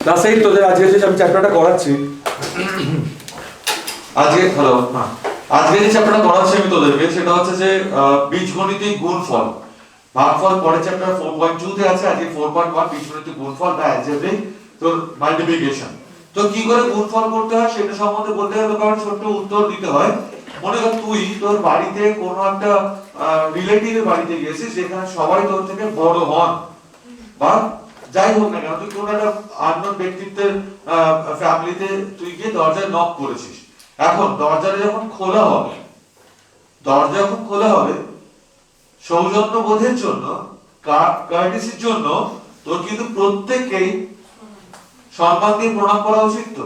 Class 8 তোদের আজকে যে আমি চ্যাপ্টারটা করাচ্ছি আজকে হ্যালো আজকে যে চ্যাপ্টারটা করাচ্ছি আমি তোদেরকে সেটা হচ্ছে যে বীজগণিতিক গুণফল ভাগফল পরের চ্যাপ্টার 4.2 তে আছে। আজকে 4.1 বীজগণিতিক গুণফল বা অ্যালজেব্রিক তোর মাল্টিপ্লিকেশন। তো কি করে গুণফল করতে হয় সেটা সম্বন্ধে বলতে গেলে কারণ ছোট্ট উত্তর দিতে হয়। মনে কর তুই তোর বাড়িতে কোনো একটা রিলেটিভের বাড়িতে গেছিস যেখানে সবাই তোর থেকে বড় হন বা যাই হোক না কেন তুই কোনো একটা আননোন ব্যক্তিত্বের ফ্যামিলিতে তুই গিয়ে দরজায় নক করেছিস। এখন দরজাটা যখন খোলা হবে সৌজন্য বোধের জন্য কার্টিসির জন্য তোর কিন্তু প্রত্যেককেই সম্মান দিয়ে প্রণাম করা উচিত। তো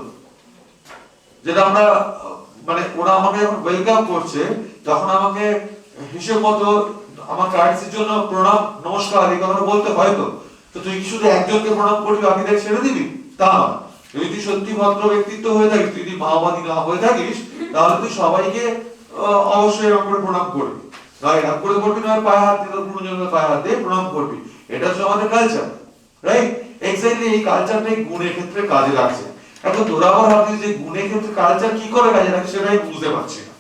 যেটা আমরা মানে ওরা আমাকে যখন ওয়েলকাম করছে তখন আমাকে হিসেব মতো আমার কার্টিসির জন্য প্রণাম নমস্কার এই কথাটা বলতে হয়। তো তুই কি শুধু একজনকে প্রণাম করবি বাকিদের ছেড়ে দিবি তা নয়। যদি তুই সত্যি ভদ্র ব্যক্তিত্ব হয়ে থাকিস, তুই যদি মাওবাদী না হয়ে থাকিস তাহলে তুই সবাইকে অবশ্যই এরকম করে প্রণাম করবি। নয় এরকম করে করবি নয় পায়ে হাত দিয়ে গুরুজনের পায়ে হাত দিয়ে প্রণাম করবি। এটা হচ্ছে আমাদের কালচার, রাইট? এক্স্যাক্টলি এই কালচারটাই গুণের ক্ষেত্রে কাজে লাগছে। এখন তোরা আবার ভাবছিস যে গুণের ক্ষেত্রে কালচার কি করে কাজে লাগছে সেটাই বুঝতে পারছি না।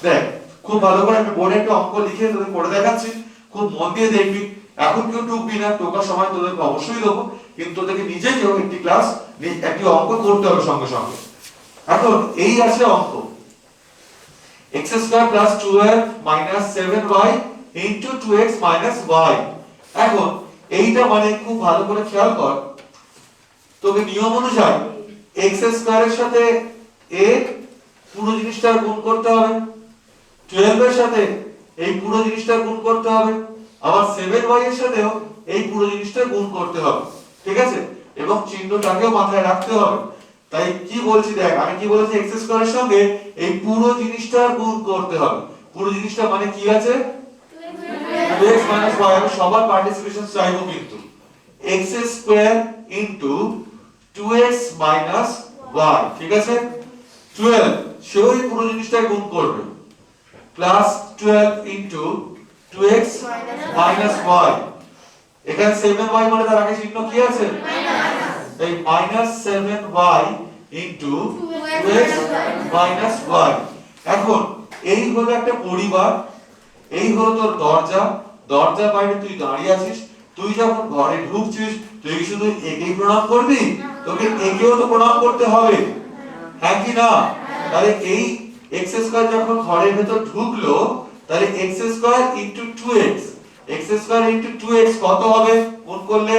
দেখ খুব ভালো করে আমি বোর্ডে একটা অঙ্ক লিখে তোদের করে দেখাচ্ছি, খুব মন দিয়ে দেখবি। এখন কেউ টুকবি না, টোকার সময় তোদেরকে অবশ্যই দেবো, কিন্তু তোদেরকে নিজেকেও একটি ক্লাস একটি অঙ্ক করতে হবে সঙ্গে সঙ্গে। এখন এই আছে অঙ্ক x square plus 2y minus 7y into 2x minus y। এখন এইটা মানে খুব ভালো করে খেয়াল কর, তোকে নিয়ম অনুযায়ী x স্কয়ারের সাথে a পুরো জিনিসটার গুণ করতে হবে, 12 এর সাথে এই পুরো জিনিসটার গুণ করতে হবে, আবার 7y এর সাথেও এই পুরো জিনিসটার গুণ করতে হবে। ঠিক আছে? এবং চিহ্নটাকেও মাথায় রাখতে হবে। তাই কি বলছি দেখ, আমি কি বলেছি x স্কয়ারের সঙ্গে এই পুরো জিনিসটার গুণ করতে হবে। পুরো জিনিসটা মানে কি আছে 2x y। আমি সবার পার্টিসিপেশন চাইবো কিন্তু x square into 2x minus y। ঠিক আছে? 12 সেও এই পুরো জিনিসটার গুণ করবে plus 12 into 2x minus y। এখানে 7y মানে তার আগে চিহ্ন কি আছে এই minus 7y into 2x minus y। এখন এই হলো একটা পরিবার, এই হলো তোর দরজা, দরজার বাইরে তুই দাঁড়িয়ে আছিস। তুই যখন ঘরে ঢুকছিস তুই কি শুধু একেই প্রণাম করবি? তোকে একেও তো প্রণাম করতে হবে, হ্যাঁ কি না? তাহলে এই x স্কয়ার যখন ঘরের ভেতর ঢুকলো তাহলে x square into 2x, x square into 2x কত হবে গুণ করলে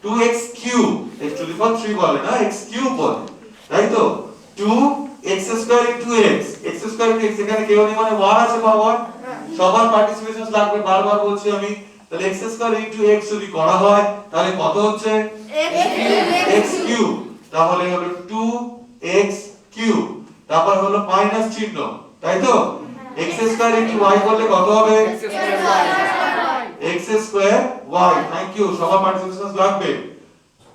2x cube. x to the power 3 বলে না, x কিউব বলে, তাই তো? 2x square into x, x square into x এখানে কেউ নেই মানে 1 আছে পাওয়ার, সবার পার্টিসিপেশন লাগবে, বারবার বলছি আমি। তাহলে x স্কয়ার ইনটু x যদি করা হয় তাহলে কত হচ্ছে x কিউব। তাহলে হলো 2x কিউব, তারপর হলো মাইনাস চিহ্ন, তাই তো? x স্কয়ার ইনটু y করলে কত হবে x square y। Thank you, সবার পার্টিসিপেশন লাগবে।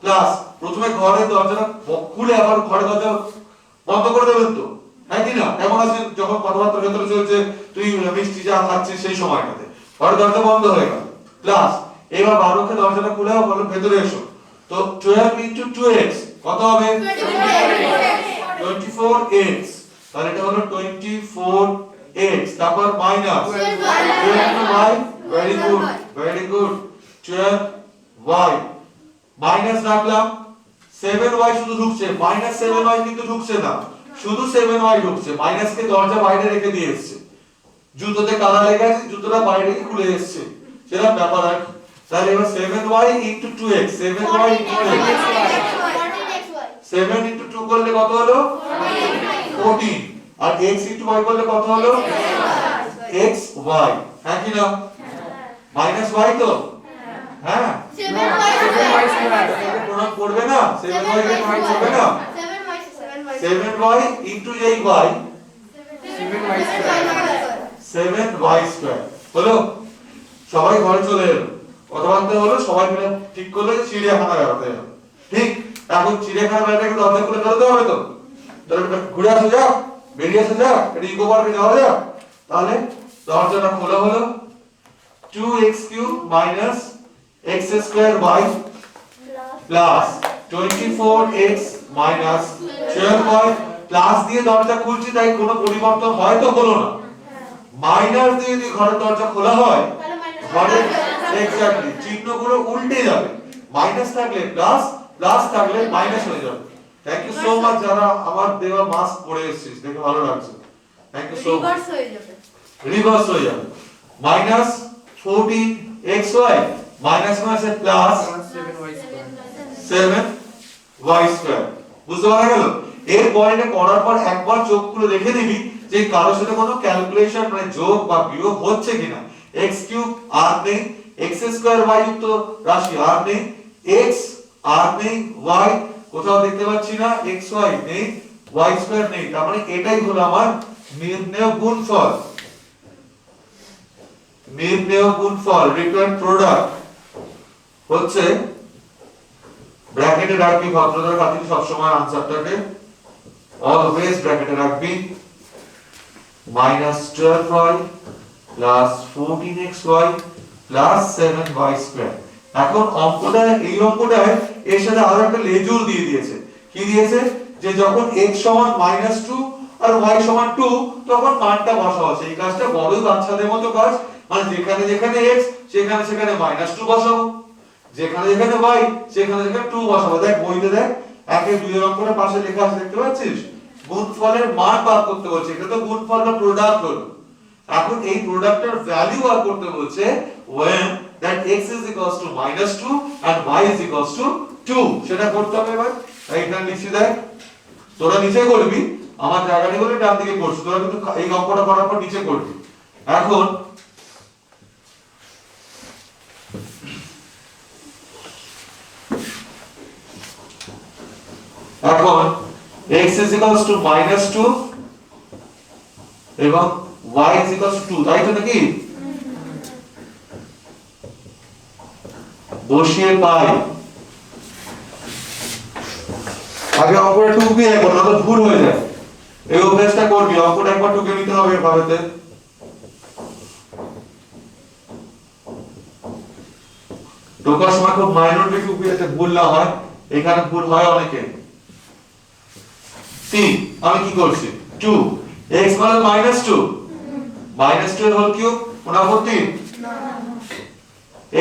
প্লাস প্রথমে ঘরের দরজাটা খুলে আবার ঘরের দরজা বন্ধ করে দেবেন তো, হ্যাঁ কি না? এমন আছে যখন কথাবার্তা ভেতরে চলছে তুই মিষ্টি চা খাচ্ছিস সেই সময়টাতে ঘরের দরজা বন্ধ হয়ে গেল। প্লাস এবার বারোকে দরজাটা খুলে বলো ভেতরে এসো। তো 12 ইনটু 2x কত হবে 24x। তাহলে এটা হলো 24x, তারপর minus 12y। Very good, very good. 12y minus রাখলাম, 7y শুধু ঢুকছে, মাইনাস 7y কিন্তু ঢুকছে না, শুধু 7y ঢুকছে। মাইনাস কে দরজা বাইরে রেখে দিয়ে এসেছে, জুতোতে কাদা লেগে আছে, জুতোটা বাইরে খুলে এসেছে, সেটা ব্যাপার আর কি। তাহলে এবার 7y into 2x, 7y into 7 into 2 করলে কত হলো 14, আর x ইনটু y করলে কত হলো xy, হ্যাঁ কি না? মাইনাস y তো, হ্যাঁ 7y স্কয়ার প্রণাম করবে না, 7y কে প্রণাম করবে না, 7y ইনটু এই y 7y স্কয়ার হলো। সবাই ঘরে চলে এলো, কথাবার্তা হলো, সবাই মিলে ঠিক করলো যে চিড়িয়াখানা বেড়াতে যাবে। ঠিক এখন চিড়িয়াখানা বেড়াতে গেলে দরজা খুলে বেরোতে হবে তো, ঘুরে আসা যাক, বেরিয়ে আসা যাক, এটা ইকো পার্কে যাওয়া যাক। তাহলে দরজাটা খোলা হলো, 2x cube minus x square y plus 24x minus 12y plus দিয়ে দরজা খুলছি তাই কোনো পরিবর্তন হয়তো হলো না, মাইনাস দিয়ে যদি ঘরের দরজা খোলা হয় ঘরের এক্স্যাক্টলি চিহ্নগুলো উল্টে যাবে, মাইনাস থাকলে প্লাস, প্লাস থাকলে মাইনাস হয়ে যাবে। থ্যাংক ইউ সো মাচ যারা আমার দেওয়া মাস্ক পরে এসেছিস, দেখে ভালো লাগছে, thank you so much. Reverse হয়ে যাবে, মাইনাস 14xy মাইনাস মাইনাসে প্লাস 7y স্কয়ার। বুঝতে পারা গেল? এরপর এটা করার পর একবার চোখ খুলে দেখে নিবি যে কারোর সাথে কোনো ক্যালকুলেশন মানে যোগ বা বিয়োগ হচ্ছে কিনা। x কিউব আর নেই, x স্কয়ার y যুক্ত রাশি আর নেই, x আর নেই, y কোথাও দেখতে পাচ্ছি না, xy নেই, y স্কয়ার নেই, তার মানে এটাই হলো আমার নির্ণেয় গুণফল। নির্ণেয় গুণফল রিকোয়ার্ড প্রোডাক্ট হচ্ছে ব্র্যাকেটে রাখবি ভদ্রতার খাতিরে সব সময় আনসারটাকে অলওয়েজ ব্র্যাকেটে রাখবি -12y plus 14xy plus 7y square. এখন অঙ্কটা এই অঙ্কটায় এর সাথে আরো একটা লেজুর দিয়ে দিয়েছে। কি দিয়েছে? যে যখন x সমান -2 আর y সমান 2 তখন মানটা বসাও আছে। এই কাজটা বড়ই বাচ্চাদের মতো কাজ, মানে যেখানে যেখানে x সেখানে সেখানে -2 বসাবো, যেখানে যেখানে y সেখানে সেখানে 2 বসাবো। দেখ বইতে দেখ 1 এর 2 এর অঙ্কটা পাশে লেখা আছে, দেখতে পাচ্ছিস? গুণফলের মান বার করতে বলছে, এটা তো গুণফল বা প্রোডাক্ট হলো। এখন এই প্রোডাক্টের ভ্যালু বার করতে বলছে when that x is equals to -2 and y is equals to 2, সেটা করতে হবে। এবার এইখানে লিখছি, দেখ তোরা নিচে করবি, আমার জায়গাটা বলে ডান দিকে করছিস, তোরা কিন্তু এই অঙ্কটা করার পর নিচে করবি। এখন x is equals to -2 এবং y is equals to 2, তাই তো নাকি? বসিয়ে পাই আগে অঙ্কটা টুকবি একবার, না তো ভুল হয়ে যায়। এই অভ্যাসটা করবি, অঙ্কটা একবার টুকে নিতে হবে এভাবেতে। টোকার সময় খুব মাইনরলি টুকবি যাতে ভুল না হয়, এখানে ভুল হয় অনেকে। See, আমি কি করছি? 2 x মানে -2 -2 এর হোল কিউব পুনরাবৃত্তি না,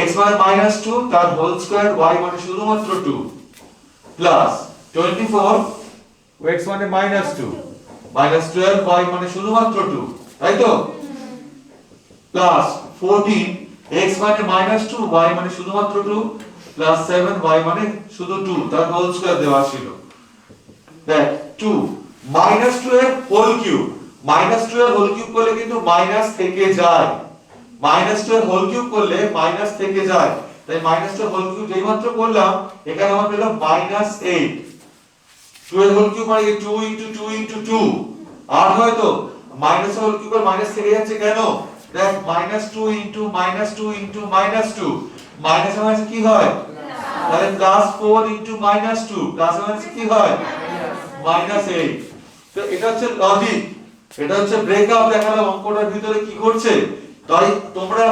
x মানে -2 তার হোল স্কয়ার, y মানে শুধুমাত্র 2 প্লাস 24 x মানে -2 -12 y মানে শুধুমাত্র 2, তাই তো? প্লাস 14 x মানে -2 y মানে শুধুমাত্র 2 প্লাস 7 y মানে শুধু 2 তার হোল স্কয়ার দেওয়া ছিল। দেখ 2 -2 এর হোল কিউব, -2 এর হোল কিউব করলে কিন্তু মাইনাস থেকে যায়, -2 এর হোল কিউব করলে মাইনাস থেকে যায়, তাই -2 এর হোল কিউব যেই মাত্র করলাম এখানে আমার পেলাম -8। 2 এর হোল কিউব মানে 2 * 2 * 2 8 হয় তো, মাইনাস এর হোল কিউব আর মাইনাস থেকে যাচ্ছে কেন? দেখ -2 * -2 * -2 মাইনাস এর মাইনাস কি হয়? তাহলে +4 * -2 প্লাস এর মাইনাস কি হয়? -8। তো এটা হচ্ছে লজিক, এটা হচ্ছে ব্রেকআপ দেখালাম অঙ্কটার ভিতরে কি করছে। তাই তোমরা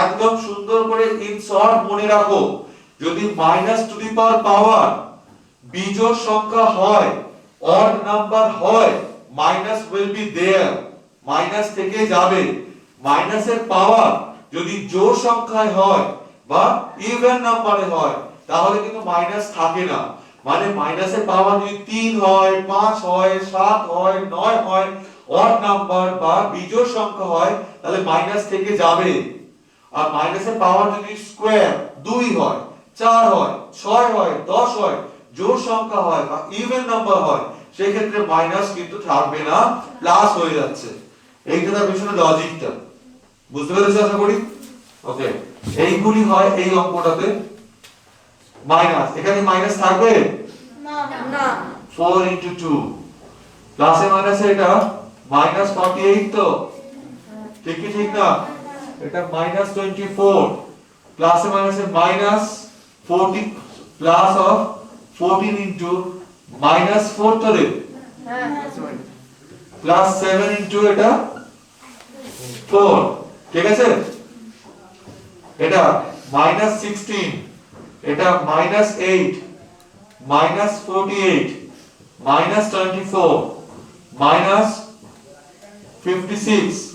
একদম সুন্দর করে ইন শর্ট মনে রাখো, যদি -পাওয়ার বিজোড় সংখ্যা হয়, অড নাম্বার হয়, minus will be there, minus থেকে যাবে। মাইনাসের পাওয়ার যদি জোড় সংখ্যায় হয় বা ইভেন নাম্বারে হয় তাহলে কিন্তু মাইনাস থাকে না। মানে মাইনাসের পাওয়ার যদি 3 হয়, 5 হয়, 7 হয়, 9 হয়, অড নাম্বার বা বিজোড় সংখ্যা হয় তাহলে মাইনাস থেকে যাবে। আর মাইনাসের পাওয়ার যদি স্কয়ার 2 হয়, 4 হয়, 6 হয়, 10 হয়, জোড় সংখ্যা হয় বা ইভেন নাম্বার হয়, সেই ক্ষেত্রে মাইনাস কিন্তু থাকবে না, প্লাস হয়ে যাচ্ছে। এইটা তার পিছনে লজিকটা বুঝতে পেরেছো আশা করি। ওকে, এইগুলি হয় এই অঙ্কটাতে মাইনাস, এখানে মাইনাস থাকবে না না 4 * 2 প্লাসে মাইনাসে এটা -48 তো ঠিক কি ঠিক না? এটা -24 প্লাসে মাইনাসে -40 প্লাস অফ 14 * -4 তো রে প্লাস 7 * এটা 4, ঠিক আছে? এটা -16 এটা -8 minus 48 minus 24 minus 56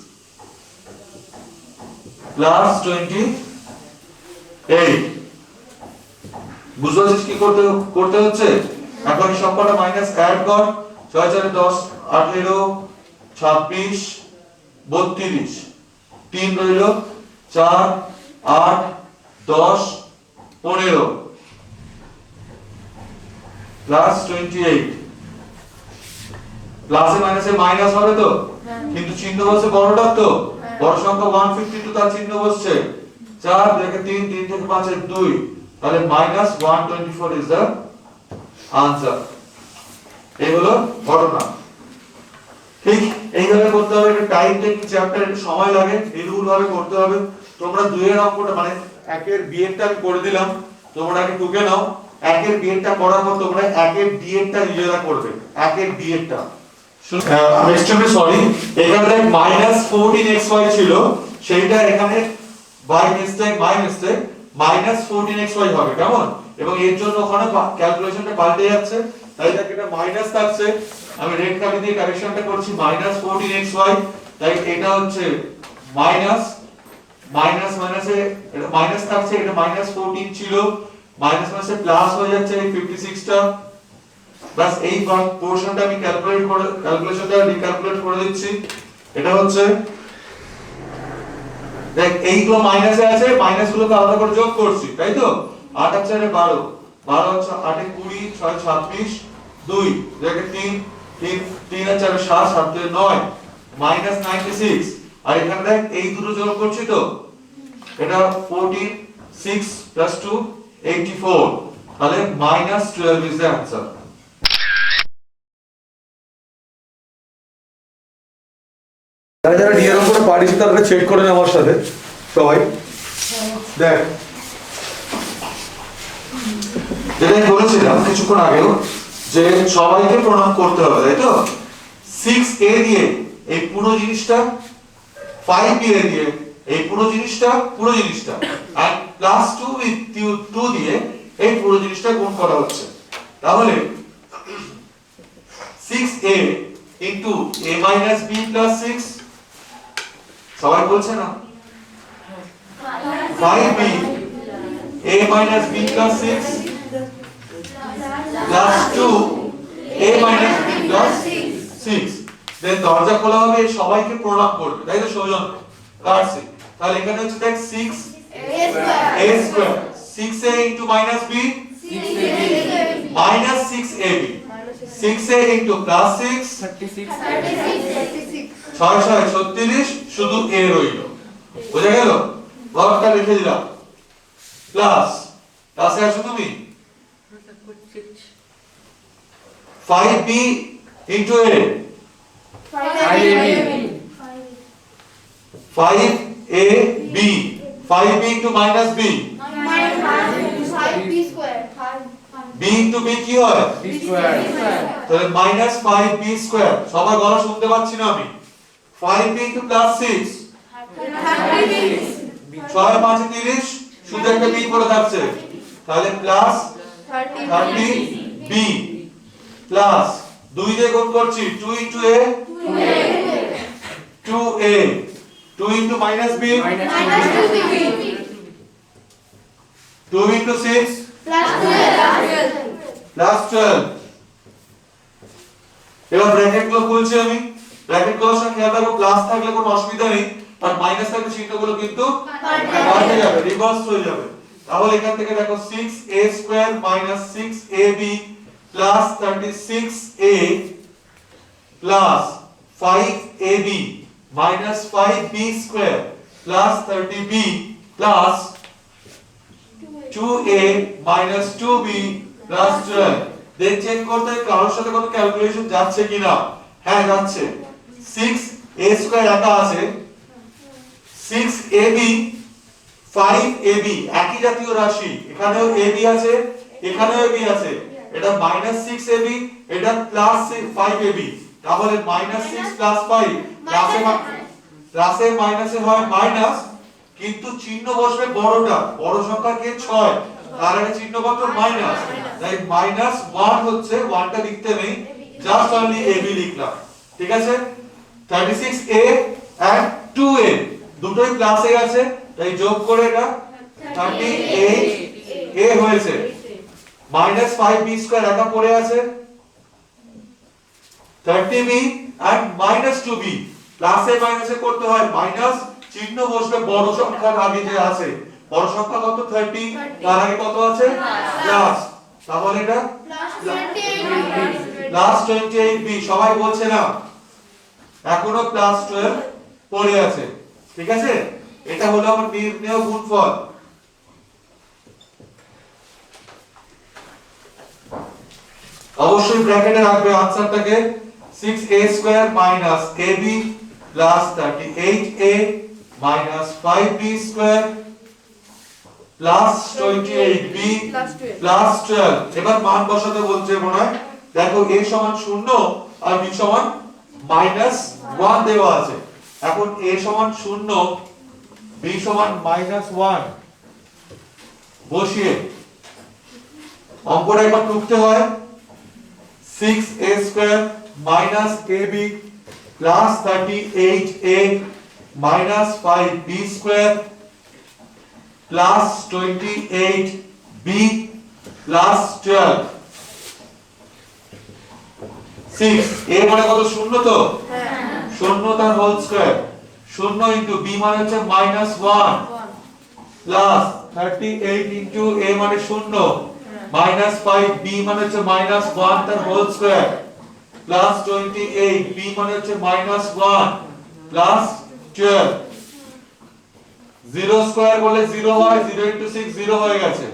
plus 28 বুঝতে পারছিস কি করতে হচ্ছে এখন এই সবকটা মাইনাস অ্যাড কর 6 4 10 18 26 32 3 রইল 4 8 10 15 প্লাস 28 প্লাসে মাইনাসে মাইনাস হবে তো কিন্তু চিহ্ন বসে বড়টা তো বড় সংখ্যা 152 তার চিহ্ন বসছে 4 থেকে 3 3 থেকে 5 এর 2 তাহলে মাইনাস 124 ইজ দ্য আনসার এই হলো ঘটনা ঠিক এইভাবে করতে হবে এটা টাইম টেকিং চ্যাপ্টার একটু সময় লাগে নির্ভুল ভাবে করতে হবে তোমরা দুইয়ের অঙ্কটা মানে একের বি এরটা আমি করে দিলাম তোমরা আগে টুকে নাও একের বি এরটা করার পর তোমরা একের ডি এরটা নিজেরা করবে একের ডি এরটা আমি এক্সট্রিমলি সরি এখানে দেখ -14xy ছিল সেইটা এখানে বাই মিস্টেক -14xy হবে কেমন এবং এর জন্য ওখানে ক্যালকুলেশনটা পাল্টে যাচ্ছে তাই দেখ এটা মাইনাস থাকছে আমি রেড কালি দিয়ে কারেকশনটা করছি -14xy তাই এটা হচ্ছে মাইনাস মাইনাসে এটা মাইনাস থাকছে এটা -14 ছিল মাইনাস মাইনাসে প্লাস হয়ে যাচ্ছে এই 56টা বাস এই পোরশনটা আমি ক্যালকুলেশনটা রিক্যালকুলেট করে দিচ্ছি এটা হচ্ছে দেখ এইগুলো মাইনাসে আছে মাইনাসগুলোকে আলাদা করে যোগ করছি তাই তো 8 আর 4 এ 12 12 হচ্ছে 8 এ 20 6 26 2 দেখে 3 3 আর 4 এ 7 7 এ 9 -96 আর এখানে দেখ এই দুটো যোগ করছি তো এটা 14 6 + 2 84 তাহলে -12 ইজ দ্য आंसर যারা যারা ডি এর অঙ্কটা পারিস তারা চেক করে নে আমার সাথে সবাই দেখ যেটা আমি বলেছিলাম কিছুক্ষণ আগেও যে সবাইকে প্রণাম করতে হবে তাই তো 6a দিয়ে এই পুরো জিনিসটা 5b দিয়ে এই পুরো জিনিসটা আর +2 উইথ 2 দিয়ে এই পুরো জিনিসটা গুণ করা হচ্ছে তাহলে 6a into a minus b plus 6 সবাই বলছে না 5b a minus b plus 6 plus 2 a minus b plus 6 দেন দরজা খোলা হবে সবাইকে প্রণাম করবে তাই তো সৌজন কাটছে তাহলে এখানে হচ্ছে দেখ 6 a square 6a into minus b minus 6ab 6a into plus 6 6 36 শুধু a রইল বুঝা গেল বর্গটা লিখে দিলাম প্লাস ক্লাসে আসো তুমি 5b into a 5ab 5b into minus b b into b কি হয় তাহলে -5b স্কয়ার সবার গলা শুনতে পাচ্ছি না আমি 5b into plus 6 6 5 30 শুধু একটা b পড়ে থাকছে তাহলে প্লাস 30b প্লাস 2 দিয়ে গুণ করছি 2 into a 2a 2 into minus b 2 into 6 plus 12 এবার ব্র্যাকেট গুলো খুলছি আমি ব্র্যাকেট গুলোর সাথে খেয়াল রাখো প্লাস থাকলে কোনো অসুবিধা নেই আর মাইনাস থাকলে চিহ্নগুলো কিন্তু পাল্টে যাবে রিভার্স হয়ে যাবে তাহলে এখান থেকে দেখো 6a square 6ab 36a 5ab 5b square 30b 2a 2b 12 দেন চেক করতে কারোর সাথে কোনো ক্যালকুলেশন যাচ্ছে কিনা হ্যাঁ যাচ্ছে 6a স্কয়ার একা আছে 6ab 5ab একই জাতীয় রাশি এখানেও ab আছে এখানেও ab আছে এটা -6ab এটা +5ab তাহলে -6 + 5 প্লাসে মাইনাসে হয় মাইনাস কিন্তু চিহ্ন বসবে বড়টা বড় সংখ্যা কে 6 তার আগে চিহ্ন কত মাইনাস তাই -1 হচ্ছে 1টা লিখতে নেই, জাস্ট অনলি ab লিখলাম। ঠিক আছে, 36a and 2a দুটোই প্লাসে আছে, তাই যোগ করে এটা 38a হয়েছে। -5b স্কয়ার একা পড়ে আছে, 30b and -2b প্লাসে মাইনাসে করতে হয়, মাইনাস চিহ্ন বসবে বড় সংখ্যার আগে যে আছে, বড় সংখ্যা কত 30, তার আগে কত আছে প্লাস, তাহলে এটা প্লাস 28b। সবাই বলছে না এখনো +12 পড়ে আছে। ঠিক আছে, এটা হলো আমার নির্ণেয় গুণফল। অবশ্যই ব্র্যাকেটে রাখবে আনসারটাকে, 6a square minus ab plus 38a minus 5b square plus 28b plus 12। এবার মান বসাতে বলছে মনে হয়, দেখো a সমান 0 আর b সমান -1 দেওয়া আছে। এখন a সমান 0 b সমান -1 বসিয়ে অঙ্কটা একবার টুকতে হয়। 6a square minus ab plus 38a minus 5b square plus 28b plus 12। 6 a মানে কত 0 তো, 0 তার হোল স্কয়ার, 0 ইনটু b মানে হচ্ছে -1 প্লাস 38 ইনটু a মানে 0 মাইনাস 5 b মানে হচ্ছে -1 তার হোল স্কয়ার প্লাস 28 b মানে হচ্ছে -1 প্লাস 12। 0 স্কয়ার করলে 0 হয়, 0 ইনটু 6 0 হয়ে গেছে,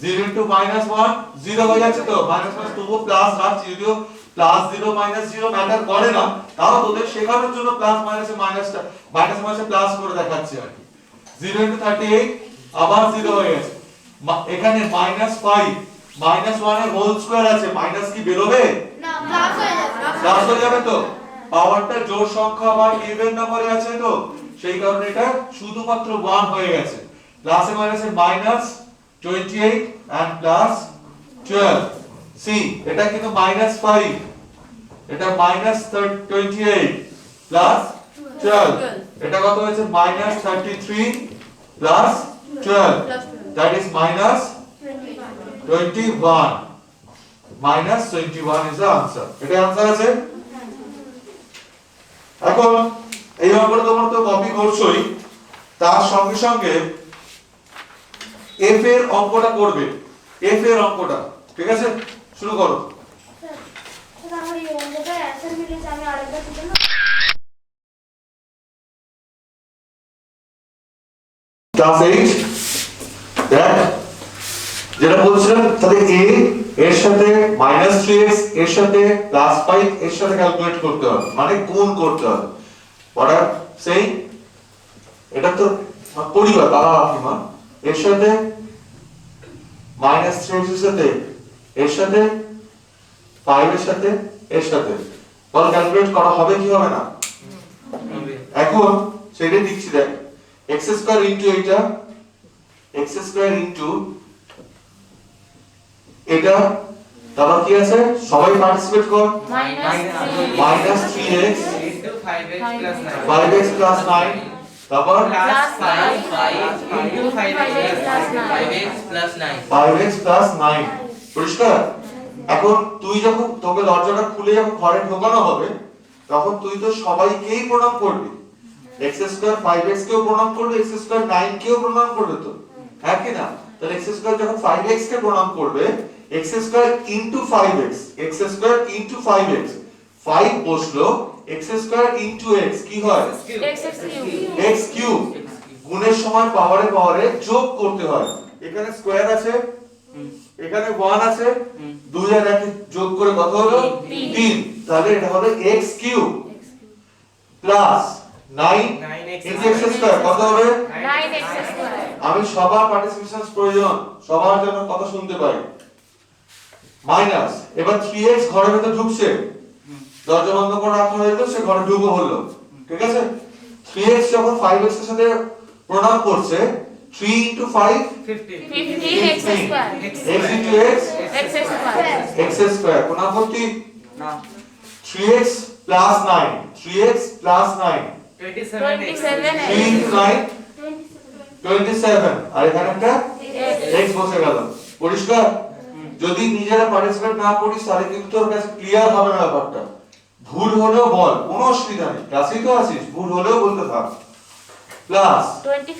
0 ইনটু -1 0 হয়ে যাচ্ছে তো, মাইনাস তবু প্লাস রাখছি, যদিও প্লাস 0 মাইনাস 0 ম্যাটার করে না, তাও তোদের শেখানোর জন্য প্লাস মাইনাসে মাইনাসটা মাইনাস মাইনাসে প্লাস করে দেখাচ্ছি আর কি। 0 ইনটু 38 আবার 0 হয়ে গেছে, এখানে -5 -1 এর হোল স্কয়ার আছে, মাইনাস কি বেরোবে না, প্লাস হয়ে যাবে। প্লাস হয়ে যাবে তো, পাওয়ারটা জোড় সংখ্যা বা ইভেন নম্বরে আছে তো, সেই কারণে এটা শুধুমাত্র 1 হয়ে গেছে। প্লাসে মাইনাসে -28 and প্লাস 12। সি এটা কিন্তু -5, এটা -28 প্লাস 12, এটা কত হয়েছে -33 plus 12, that is -21 -21 is the answer। এটা आंसर আছে। এখন এই অঙ্কটা তোমরা তো কপি করছোই, তার সঙ্গে সঙ্গে f এর অঙ্কটা করবে, f এর অঙ্কটা। ঠিক আছে, শুরু করো। স্যার আমার এই অঙ্কটার অ্যানসার মিলেছে, আমি আরেকবার দিতে না। ক্লাস 8 দেখ যেটা বলছিলাম, তাহলে a এর সাথে -3x এর সাথে +5 এর সাথে ক্যালকুলেট করতে হবে, মানে গুণ করতে হবে। what are saying, এটা তো পরিবার বাবা মা, এর সাথে -3x এর সাথে এর সাথে 5 এর সাথে এর সাথে বল ক্যালকুলেট করা হবে কি হবে না? এখন সেটা দিচ্ছি দেখ, x² ইনটু এটা, x² ইনটু এটা, তারপর কি আছে সবাই পার্টিসিপেট কর, -3x 5x প্লাস 9, তারপর +5x প্লাস 9। পরিষ্কার? এখন তুই যখন তোকে দরজাটা খুলে যখন ঘরে ঢোকানো হবে, তখন তুই তো সবাইকেই প্রণাম করবি, x² 5x কেও প্রণাম করবে, x² 9 কেও প্রণাম করবে তো, হ্যাঁ কি না? তাহলে x² যখন 5x কে প্রণাম করবে, x² into 5x, x² into 5x, 5 বসলো, x² ইনটু x কি হয় x কিউব। গুণের সময় পাওয়ারে পাওয়ারে যোগ করতে হয়, এখানে স্কয়ার আছে, এখানে 1 আছে, 2 আর 1 যোগ করে কত হলো 3, তাহলে এটা হবে x cube plus 9 into x square কত হবে 9x স্কয়ার। আমি সবার পার্টিসিপেশন প্রয়োজন, সবার জন্য কথা শুনতে পাই। মাইনাস এবার 3x ঘরের ভিতর ঢুকছে, দরজা বন্ধ করে রাখা হয়েছে, সে ঘরে ঢুকে হলো। ঠিক আছে, 3x যখন 5x এর সাথে প্রণাম করছে, 3 into 5 15 x square x into x x square x square কোন আপত্তি না 3x plus 9 3x plus 9 27 3 into 9 27 আর এখানে একটা x বসে গেল পরিষ্কার যদি নিজেরা পার্টিসিপেট না করিস তাহলে কিন্তু তোর কাছে ক্লিয়ার হবে না ব্যাপারটা ভুল হলেও বল কোনো অসুবিধা নেই ক্লাসেই তো আছিস ভুল হলেও বলতে থাক প্লাস 25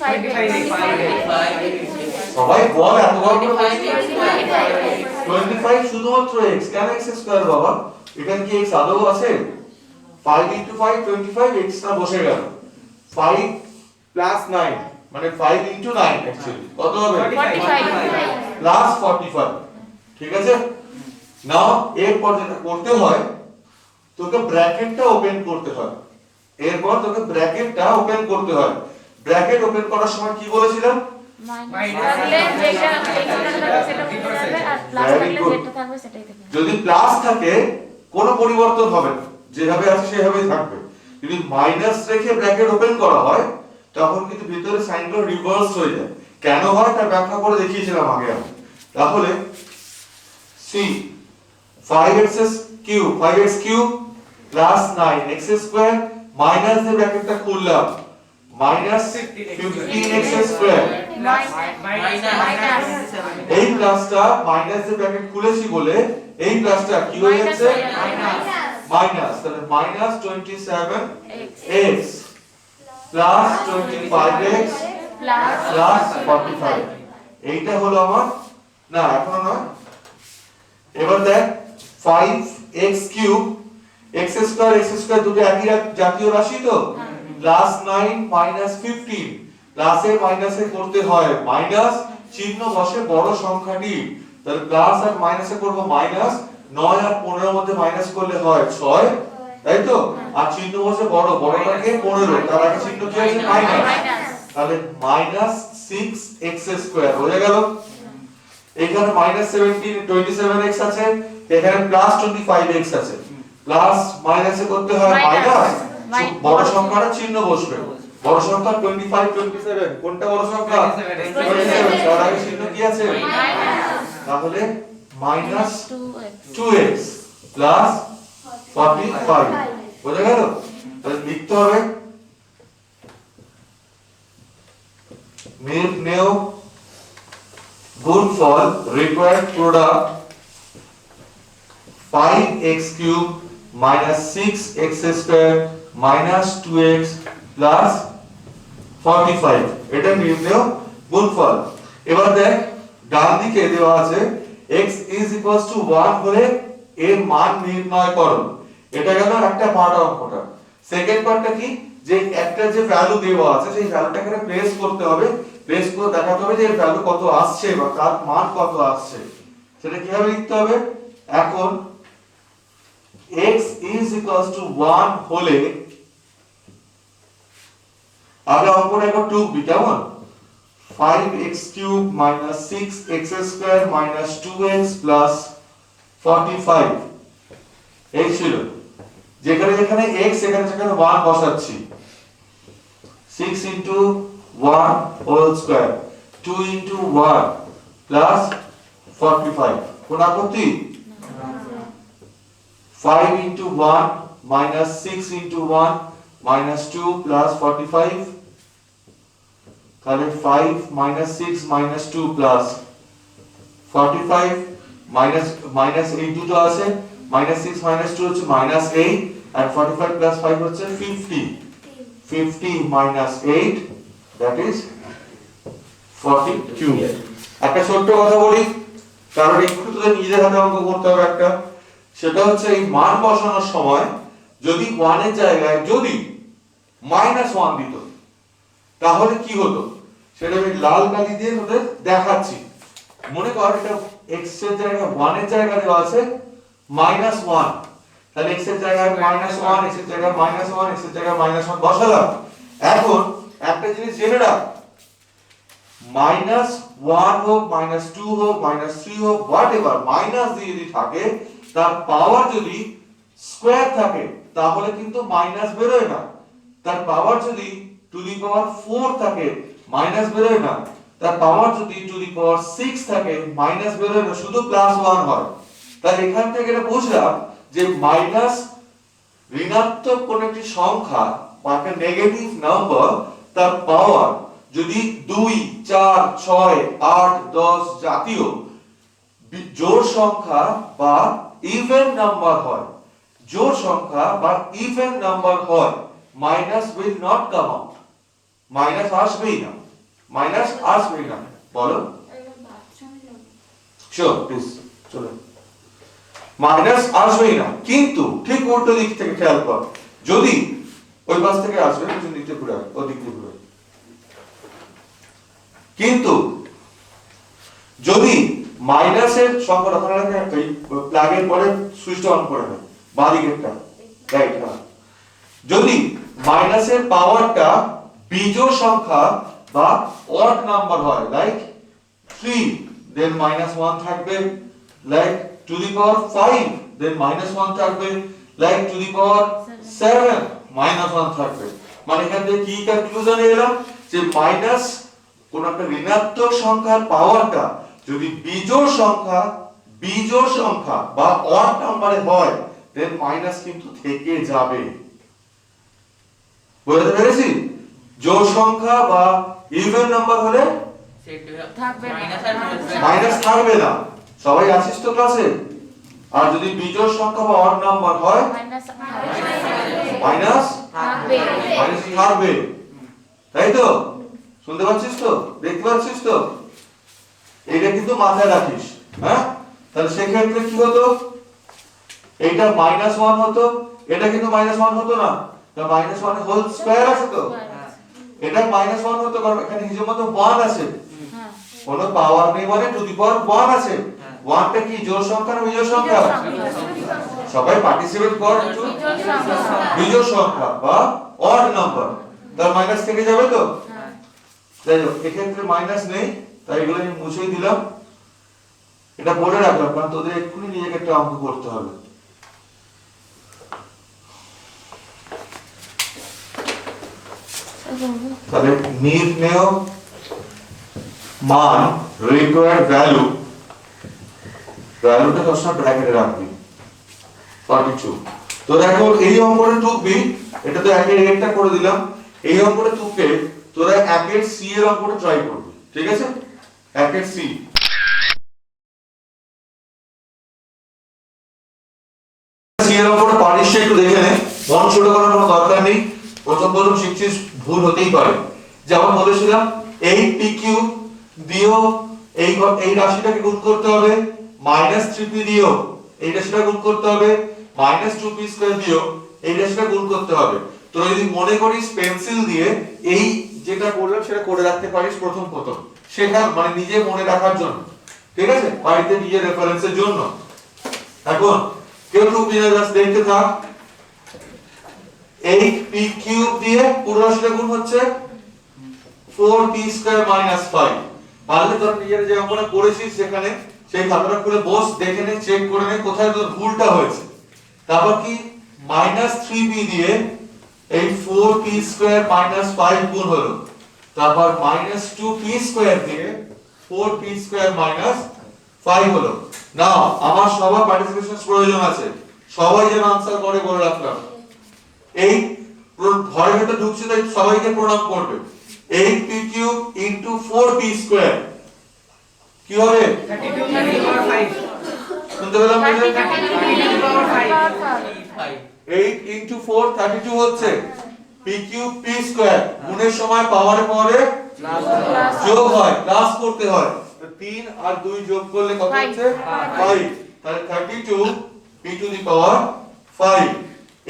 সবাই বল এত গল্প 25 শুধুমাত্র x কেন x স্কয়ার বাবা এখানে কি x আদৌ আছে 5 into 5 25 x টা বসে গেল 5 plus 9 মানে 5 into 9 অ্যাকচুয়ালি কত হবে 45 প্লাস 45 ঠিক আছে নাও এরপর যেটা করতে হয় তোকে ব্র্যাকেটটা ওপেন করতে হয় এরপর তোকে ব্র্যাকেটটা ওপেন করতে হয় ব্র্যাকেট ওপেন করার সময় কি বলেছিলাম থাকলে যেটা থাকবে সেটা উঠে যাবে আর প্লাস Very থাকলে good. যেটা থাকবে সেটাই থাকবে যদি প্লাস থাকে কোনো পরিবর্তন হবে না যেভাবে আছে সেভাবেই থাকবে যদি মাইনাস রেখে ব্র্যাকেট ওপেন করা হয় তখন কিন্তু ভিতরে সাইনগুলো রিভার্স হয়ে যায় কেন হয় তার ব্যাখ্যা করে দেখিয়েছিলাম আগে আমি তাহলে see 5x cube 5x cube plus 9x square minus দিয়ে ব্র্যাকেটটা খুললাম মাইনাস 15x স্কয়ার এই প্লাসটা মাইনাস দিয়ে ব্র্যাকেট খুলেছি বলে এই প্লাসটা কি হয়ে যাচ্ছে মাইনাস তাহলে minus 27x plus 25x plus 45 এইটা হলো আমার না এখনো নয় এবার দেখ 5x কিউব x স্কয়ার দুটো একই জাতীয় রাশি তো প্লাস 9 মাইনাস 15 প্লাসে মাইনাসে করতে হয় মাইনাস চিহ্ন বসে বড় সংখ্যাটি তাহলে প্লাস আর মাইনাসে করব মাইনাস 9 আর 15 এর মধ্যে মাইনাস করলে হয় 6 তাই তো আর চিহ্ন বসে বড়টাকে 15 তার আগে চিহ্ন কি আছে মাইনাস তাহলে মাইনাস 6x স্কয়ার হয়ে গেল এখানে মাইনাস 27x আছে এখানে প্লাস 25x আছে প্লাস মাইনাসে করতে হয় মাইনাস বড় সংখ্যাটা চিহ্ন বসবে বড় সংখ্যা 25 27 কোনটা বড় সংখ্যা 27 তার আগে চিহ্ন কি আছে তাহলে মাইনাস 2x প্লাস 45 বুঝা গেল তাহলে লিখতে হবে নেও গুণফল required product 5x cube minus 6x square minus 2x plus 45 এটা নির্ণয় গুণফল এবার দেখ ডান দিকে দেওয়া আছে x is equals to 1 হলে এর মান নির্ণয় করো এটা গেল একটা পার্ট অঙ্কটা সেকেন্ড পার্টটা কি যে একটা যে ভ্যালু দেওয়া আছে সেই ভ্যালুটা এখানে প্লেস করতে হবে প্লেস করে দেখাতে হবে যে এর ভ্যালু কত আসছে বা তার মান কত আসছে সেটা কিভাবে লিখতে হবে এখন x is equals to 1 হলে আগে অঙ্কটা একবার 2 কেমন 5x cube minus 6x square minus 2x plus 45 এই ছিল যেখানে যেখানে x এখানে সেখানে 1 বসাচ্ছি 6 into 1 whole square 2 into 1 plus 45 কোন আপত্তি 5 into 1 minus 6 into 1 minus 2 plus 45 তাহলে 5 minus 6 minus 2 plus 45 minus 8 দুটো আছে minus 6 minus 2 হচ্ছে minus 8 and 45 plus 5 হচ্ছে 50 minus 8 that is 42 একটা ছোট্ট কথা বলি কারণ একটু তোদের নিজের হাতে অঙ্ক করতে হবে একটা সেটা হচ্ছে এই মান বসানোর সময় যদি 1 এর জায়গায় যদি -1 দিত তাহলে কি হতো সেটা আমি লাল কালি দিয়ে তোদের দেখাচ্ছি মনে কর এটা x এর জায়গায় 1 এর জায়গায় দেওয়া আছে -1 তাহলে x এর জায়গায় -1 x এর জায়গায় -1 x এর জায়গায় -1 বসালাম এখন একটা জিনিস জেনে রাখ -1 হোক -2 হোক -3 হোক হোয়াটএভার মাইনাস দিয়ে যদি থাকে তার পাওয়ার যদি স্কয়ার থাকে তাহলে কিন্তু মাইনাস বেরোয় না তার পাওয়ার যদি টু দি পাওয়ার 4 থাকে মাইনাস বেরোয় না তার পাওয়ার যদি টু দি পাওয়ার 6 থাকে মাইনাস বের হবে শুধু প্লাস 1 হয়। তাহলে এখান থেকে এটা বুঝলাম যে মাইনাস ঋণাত্মক কোন একটি সংখ্যা বা একটা নেগেটিভ নাম্বার তার পাওয়ার যদি 2 4 6 8 10 জাতীয় জোড় সংখ্যা বা ইভেন নাম্বার হয়, জোড় সংখ্যা বা ইভেন নাম্বার হয়, minus will not come out, minus আসবেই না, মাইনাস আসবেই না। বলো শিওর প্লিজ চলো, মাইনাস আসবেই না। কিন্তু ঠিক উল্টো দিক থেকে খেয়াল কর, যদি ওই পাশ থেকে আসবে পিছন দিক থেকে ঘুরে আসবে, ওই দিক থেকে ঘুরে, কিন্তু যদি মাইনাসের সংখ্যাটা ধরে রাখে এই প্লাগের পরে সুইচটা অন করে দেয় বাঁ দিকেরটা, রাইট, হ্যাঁ, যদি মাইনাসের পাওয়ারটা বিজোড় সংখ্যা বা অড নাম্বার হয়, লাইক 3 দেন -1 থাকবে, লাইক টু দি পাওয়ার 5 দেন -1 থাকবে, লাইক টু দি পাওয়ার 7 -1 থাকবে। মানে এখান থেকে কি কনক্লুশনে এলাম যে মাইনাস কোন একটা ঋণাত্মক সংখ্যার পাওয়ারটা যদি বিজোড় সংখ্যা বা অড নাম্বারে হয় দেন মাইনাস কিন্তু থেকে যাবে। বুঝতে পেরেছি? জোড় সংখ্যা বা ইভেন নাম্বার হলে মাইনাস থাকবে না। সবাই আছিস তো ক্লাসে? আর যদি বিজোড় সংখ্যা বা অড নাম্বার হয় মাইনাস থাকবে, তাই তো? শুনতে পাচ্ছিস তো, দেখতে পাচ্ছিস তো? এটা কিন্তু মাথায় রাখিস, হ্যাঁ? তাহলে সেক্ষেত্রে কি হতো, এইটা -1 হতো, এটা কিন্তু -1 হতো না, কারণ -1 এর হোল স্কয়ার আছে তো, এটা -1 হতো কারণ এখানে হিসেব মতো 1 আছে, কোনো পাওয়ার নেই মানে টু দি পাওয়ার 1 আছে। 1টা কি জোড় সংখ্যা না বিজোড় সংখ্যা? সবাই পার্টিসিপেট কর, একটু বিজোড় সংখ্যা বা অড নাম্বার, তার মাইনাস থেকে যাবে তো। যাই হোক, এক্ষেত্রে মাইনাস নেই, তাই এগুলো আমি মুছেই দিলাম। এটা বলে রাখলাম কারণ তোদের এক্ষুনি নিজেকে একটা অঙ্ক করতে হবে। তাহলে নির্ণেয় মান, রিকোয়ার্ড ভ্যালু, ভ্যালুটা সবসময় ব্র্যাকেটে রাখবি 42। তো দেখো এই অঙ্কটা টুকবি, এটা তো একের একটা করে দিলাম, এই অঙ্কটা টুকে তোরা একের সি এর অঙ্কটা ট্রাই করবি, ঠিক আছে? একের সি এর অঙ্কটা পারিস একটু দেখে নে, মন ছোট করার কোনো দরকার নেই, প্রথম শিখছিস, ভুল হতেই পারে। যেমন বলেছিলাম 8p³ দিয়েও এই রাশিটাকে গুণ করতে হবে, -3p দিয়েও এই রাশিটা গুণ করতে হবে, -2p² দিয়েও এই রাশিটা গুণ করতে হবে। তোরা যদি মনে করিস পেন্সিল দিয়ে এই যেটা করলাম সেটা করে রাখতে পারিস প্রথম শেখার মানে নিজে মনে রাখার জন্য, ঠিক আছে? বাড়িতে নিজে রেফারেন্সের জন্য। এখন কেউ টুকবি না, জাস্ট দেখতে থাক। 8p³ দিয়ে পুরো রাশিটা গুণ হচ্ছে 4p² - 5। পারলে তোর নিজের যে অঙ্কটা করেছিস সেখানে সেই খাতাটা খুলে বস, দেখে নে, চেক করে নে কোথায় তোর ভুলটা হয়েছে। তারপর কি -3p দিয়ে এই 4p² - 5 গুণ হলো, তারপর -2p² দিয়ে 4p² - 5 হলো। নাও আমার সবার পার্টিসিপেশন প্রয়োজন আছে, সবাই যেন আনসার করে বলে রাখলাম। এই ঘরের ভেতর ঢুকছে তাই সবাইকে প্রণাম করবে। 8p³ * 4p² কি হবে? 32/5 শুনতে পেলাম? 32/5 8 * 4 32 হচ্ছে, p³ p² গুণের সময় পাওয়ারে যোগ হয়, প্লাস করতে হয়। 3 আর 2 যোগ করলে কত হচ্ছে? 5। তাহলে 32 p⁵।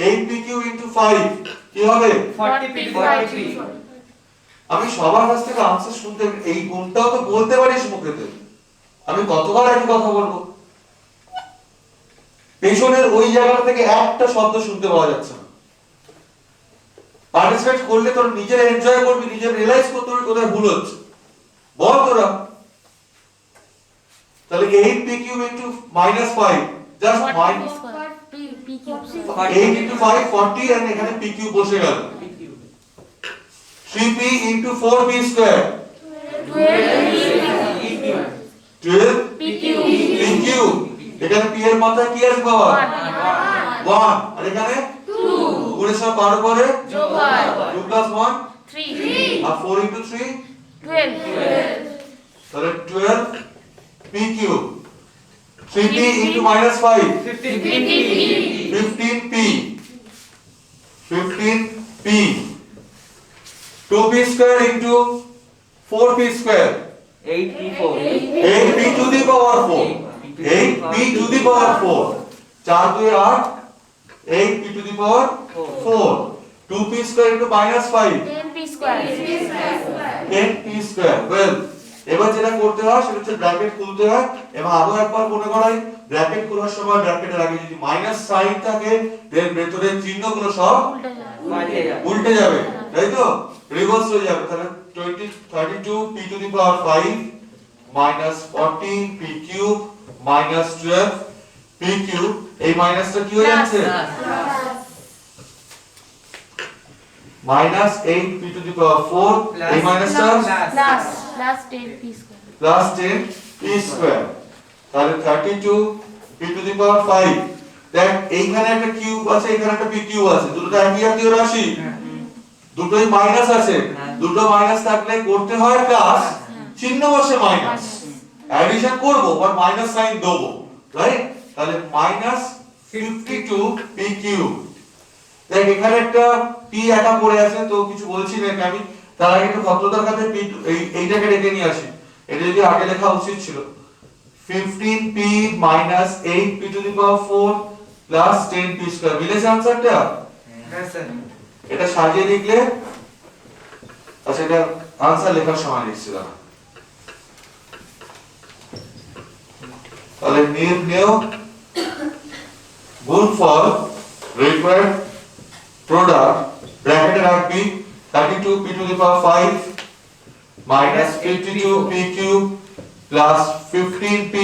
8p³ * 5 কি হবে? 40p/3 আমি সবার কাছ থেকে आंसर শুনতে, এই গুণটাও তো বলতে পারিস মুখেতে। আমি কতবার একই কথা বলবো? পেছনের ওই জায়গা থেকে একটা শব্দ শুনতে পাওয়া যাচ্ছে না। পার্টিসিপেট করলে তোর নিজের এনজয় করবি, নিজের রিয়েলাইজ করতে হবে কোথায় ভুল হচ্ছে। বল তোরা। তাহলে 8p³ * -5 জাস্ট মাইনাস 8 * 5 40 আর এখানে pq বসে গেল। 3p * 4p² 12 PQ এখানে P এর মাথায় কি আছে পাওয়ার 1 আর এখানে 2 গুণের সময় 12 করে 2 plus 1 আর 4 into 3 তাহলে 12 PQ 3P into minus 5 15P 2P square into 4P square 8P4. 8P to the power 4 8P to the power 4 4 2 8 8P to the power 4 2P square into minus 5 10P square well এবার যেটা করতে হয় সেটা হচ্ছে bracket খুলতে হয় এবং আরো একবার মনে করাই ব্র্যাকেট খোলার সময় ব্র্যাকেটের আগে যদি মাইনাস সাইন থাকে দেন ভেতরের চিহ্নগুলো সব উল্টে যাবে তাই তো রিভার্স হয়ে যাবে তাহলে 32 p to the power 5 minus 40 p cube minus 12 p cube এই মাইনাসটা কি হয়ে যাচ্ছে minus 8 p to the power 4 এই মাইনাসটা plus 10 p square তাহলে 32 p to the power 5 দেখ এইখানে একটা কিউব আছে এখানে একটা p কিউব আছে দুটো একই জাতীয় রাশি দুটোই মাইনাস আছে দুটো মাইনাস থাকলে করতে হয় প্লাস চিহ্ন বসে মাইনাস অ্যাডিশন করব বাট মাইনাস সাইন দেব রাইট তাহলে minus 52 p কিউব দেখ এখানে একটা p একা পড়ে আছে তো কিছু বলছি না আমি তার আগে একটু ভদ্রতার খাতে এইটাকে রেখে নিয়ে আসি এটা যদি আগে লেখা উচিত ছিল 15p minus 8p to the power 4 plus 10p square মিলেছে आंसरটা হ্যাঁ স্যার এটা সাজিয়ে লিখলে আচ্ছা এটা आंसर লেখার সময় লিখছিলাম তাহলে নির্ণেয় গুণফল required product ব্র্যাকেটে রাখবি 32p to the power 5 minus 52p cube plus 15p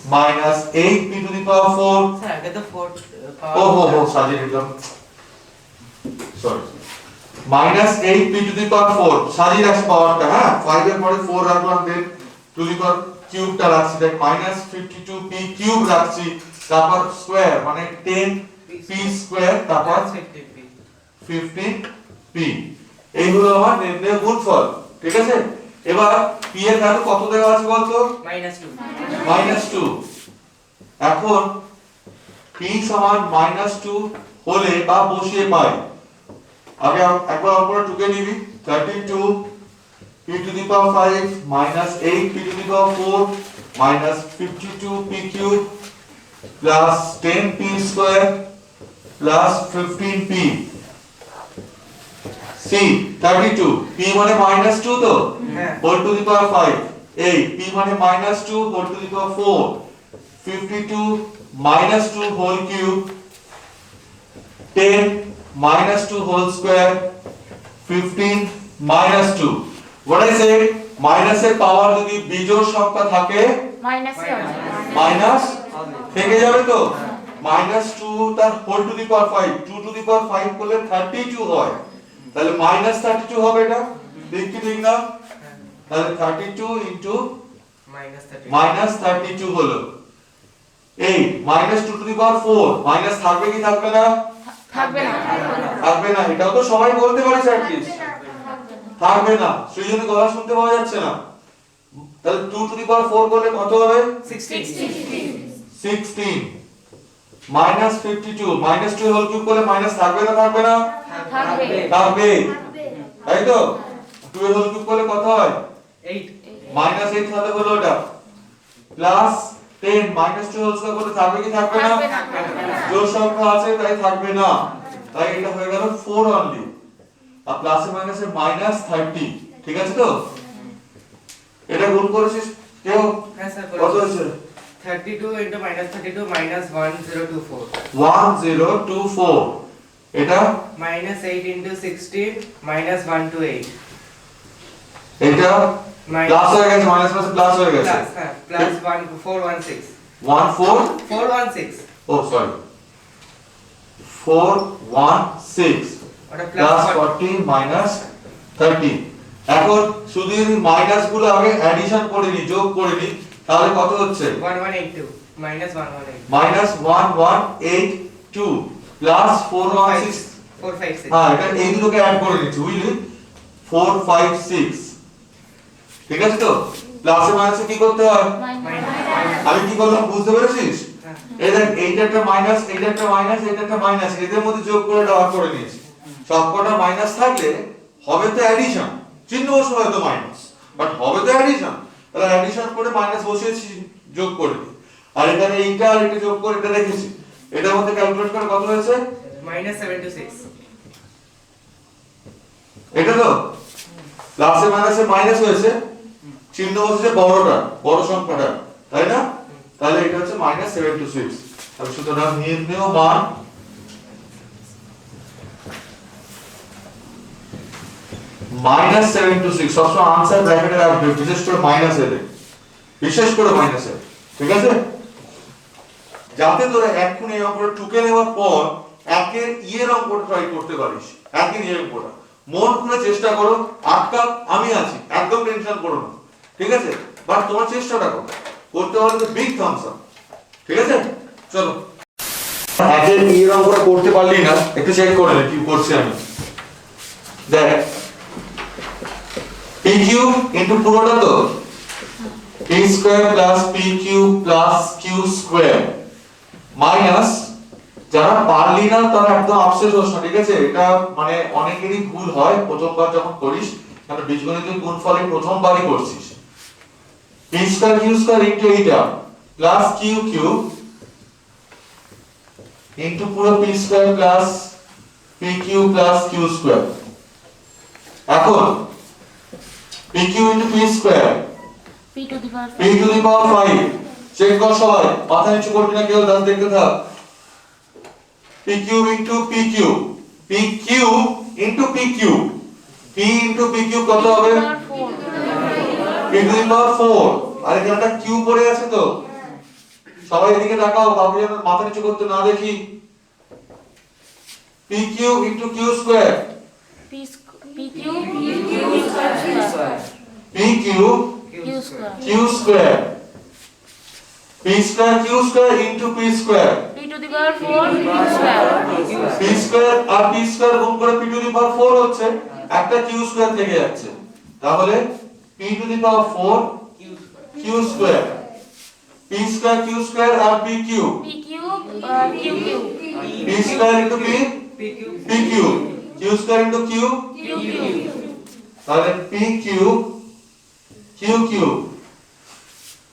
minus 8p to the power 4 sir এটা তো 4 oh সাজিয়ে দিলাম sorry minus 8p to the power 4 সাজিয়ে রাখছি পাওয়ারটা হ্যাঁ 5 এর পরে 4 রাখলাম দেন to the power কিউবটা রাখছি দেখ minus 52p কিউব রাখছি তারপর স্কয়ার মানে 10p স্কয়ার তারপর 15p এই হলো আমার নির্ণয় গুণফল ঠিক আছে এবার p এর ভ্যালু কত দেওয়া আছে বলতো -2 এখন p সমান -2 হলে বা বসিয়ে পাই আগে একবার অপরে টুকে নিবি 32 p to the power 5 minus 8 p to the power 4 minus 52 p cube plus 10 p square plus 15 p see 32 p মানে -2 তো whole to the power 5 8 p মানে -2 whole to the power 4 52 -2 whole cube 10 -2 whole square 15 -2 what I said minus এর পাওয়ার যদি বিজোড় সংখ্যা থাকে minus থেকে যাবে তো -2 তার whole to the power 5 2 to the power 5 করলে 32 হয় তাহলে -32 হবে এটা দেখি ঠিক না তাহলে 32 ইনটু -32 হলো 8 -2 টু দি পাওয়ার 4 মাইনাস থাকবে কি থাকবে না থাকবে না এটাও তো সবাই বলতে পারে স্যার প্লিজ থাকবে না সৃজনী গলা শুনতে পাওয়া যাচ্ছে না তাহলে 2 টু দি পাওয়ার 4 করলে কত হবে 16 minus 52 minus 2 হোল কিউব করলে মাইনাস থাকবে না থাকবে তাই তো 2 হোল কিউব করলে কত হয় 8 minus 8 সাথে হলো ওটা প্লাস 10 minus 2 হোল স্কয়ার করলে থাকবে কি থাকবে না জোড় সংখ্যা আছে তাই থাকবে না তাই এটা হয়ে গেল 4 অনলি আর প্লাসে মাইনাসে -30 ঠিক আছে তো এটা গুণ করেছিস কেউ হ্যাঁ স্যার কত হয়েছে 32 into -32 -1024 1024 এটা -8 into 16 -128 এটা প্লাস হয়ে গেছে মাইনাস প্লাস প্লাস হয়ে গেছে প্লাস হ্যাঁ প্লাস 1416 14 416 ও সরি 416 ওটা প্লাস প্লাস 40 মাইনাস 30 এখন শুধু যদি মাইনাস গুলো আগে অ্যাডিশন করে নি, যোগ করে নি, তাহলে কত হচ্ছে? 1182 minus 118 মাইনাস 1182 প্লাস 416 456 হ্যাঁ এটা এই দুটোকে অ্যাড করে নিচ্ছি বুঝলি 456 ঠিক আছে তো প্লাসে মাইনাসে কি করতে হয় আমি কি করলাম বুঝতে পেরেছিস এই দেখ এইটা একটা মাইনাস এইটা একটা মাইনাস এইটা একটা মাইনাস এদের মধ্যে যোগ করে ডাওয়া করে নিয়েছি সবকটা মাইনাস থাকলে হবে তো অ্যাডিশন চিহ্ন বসে হয়তো মাইনাস বাট হবে তো অ্যাডিশন তাহলে অ্যাডিশন করে মাইনাস বসিয়েছি যোগ করে দিই আর এখানে এইটা আর এটা যোগ করে এটা রেখেছি এটার মধ্যে ক্যালকুলেট করে কত হয়েছে -76 এটা তো প্লাসে মাইনাসে মাইনাস হয়েছে চিহ্ন বসেছে বড়টা বড় সংখ্যাটা তাই না তাহলে এটা হচ্ছে -76 তাহলে সুতরাং নির্ণেয় মান -76 সবসময় আনসার ব্র্যাকেটে রাখবে বিশেষ করে মাইনাসে ঠিক আছে যাতে তোরা এখন এই অঙ্কটা টুকে নেওয়ার পর একের ইয়ের অঙ্কটা ট্রাই করতে পারিস একের ইয়ের অঙ্কটা মন খুলে চেষ্টা করো আটকা আমি আছি একদম টেনশন করো না ঠিক আছে বাট তোমার চেষ্টাটা করো করতে হলে তো বিগ থামস আপ ঠিক আছে চলো একের ইয়ের অঙ্কটা করতে পারলি না একটু চেক করে নে কি করছি আমি দেখ PQ ইনটু পুরোটা তো P square plus PQ plus Q square minus যারা পারলি না তারা একদম আফসোস হোস না ঠিক আছে এটা মানে অনেকেরই ভুল হয় প্রথমবার যখন করিস কারণ বীজগণিতের গুণফলে প্রথমবারই করছিস P square Q square into এইটা প্লাস QQ ইনটু পুরো P square plus PQ plus Q square এখন PQ into P square P to the power P to the power 5 check কর সবাই মাথা নিচু করবি না কেউ দাস দেখতে থাক PQ into PQ PQ into PQ P into PQ কত হবে P to the power 4 আর এখানে একটা Q পড়ে আছে তো সবাই এদিকে তাকাও বাবু যেন মাথা নিচু করতে না দেখি PQ into Q square PQ PQ Q square Q square P square Q square into P square P to the power 4 Q square P square R P square গুণ করে P to the power 4 হচ্ছে একটা Q square থেকে যাচ্ছে তাহলে P to the power 4 Q square P square Q square R PQ PQ QQ P square into P PQ PQ Q square into Q QQ তাহলে PQ QQ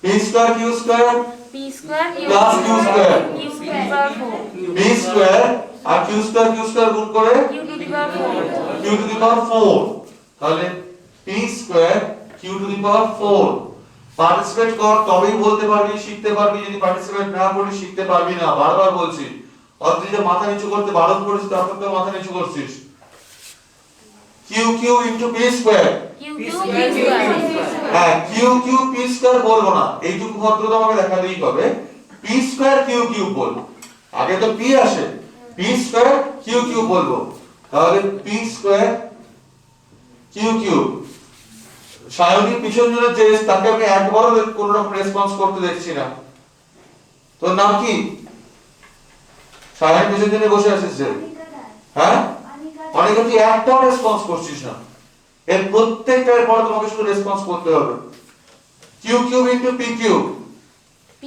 P square Q square P square plus Q square Q square power 4 P square আর Q square গুণ করে Q to the power 4 Q to the power 4 তাহলে P square Q to the power 4 participate কর তবেই বলতে পারবি শিখতে পারবি যদি পার্টিসিপেট না করিস শিখতে পারবি না বারবার বলছি অথচ যে মাথা নিচু করতে বারণ করেছিস তারপর তো মাথা নিচু করছিস QQ into P square QQ P square হ্যাঁ QQ P square বলবো না এইটুকু ভদ্রতা আমাকে দেখাতেই হবে P square QQ বলবো আগে তো P আসে P square QQ বলবো তাহলে P square QQ সায়নীর পিছন জন্য যে তাকে আমি একবারও কোনো রকম রেসপন্স করতে দেখছি না তোর নাম কি সায়নীর পিছন জন্য বসে আছিস যে হ্যাঁ অনেকে তুই একটাও রেসপন্স করছিস না এর প্রত্যেকটার পর তোমাকে শুধু রেসপন্স করতে হবে QQ into PQ P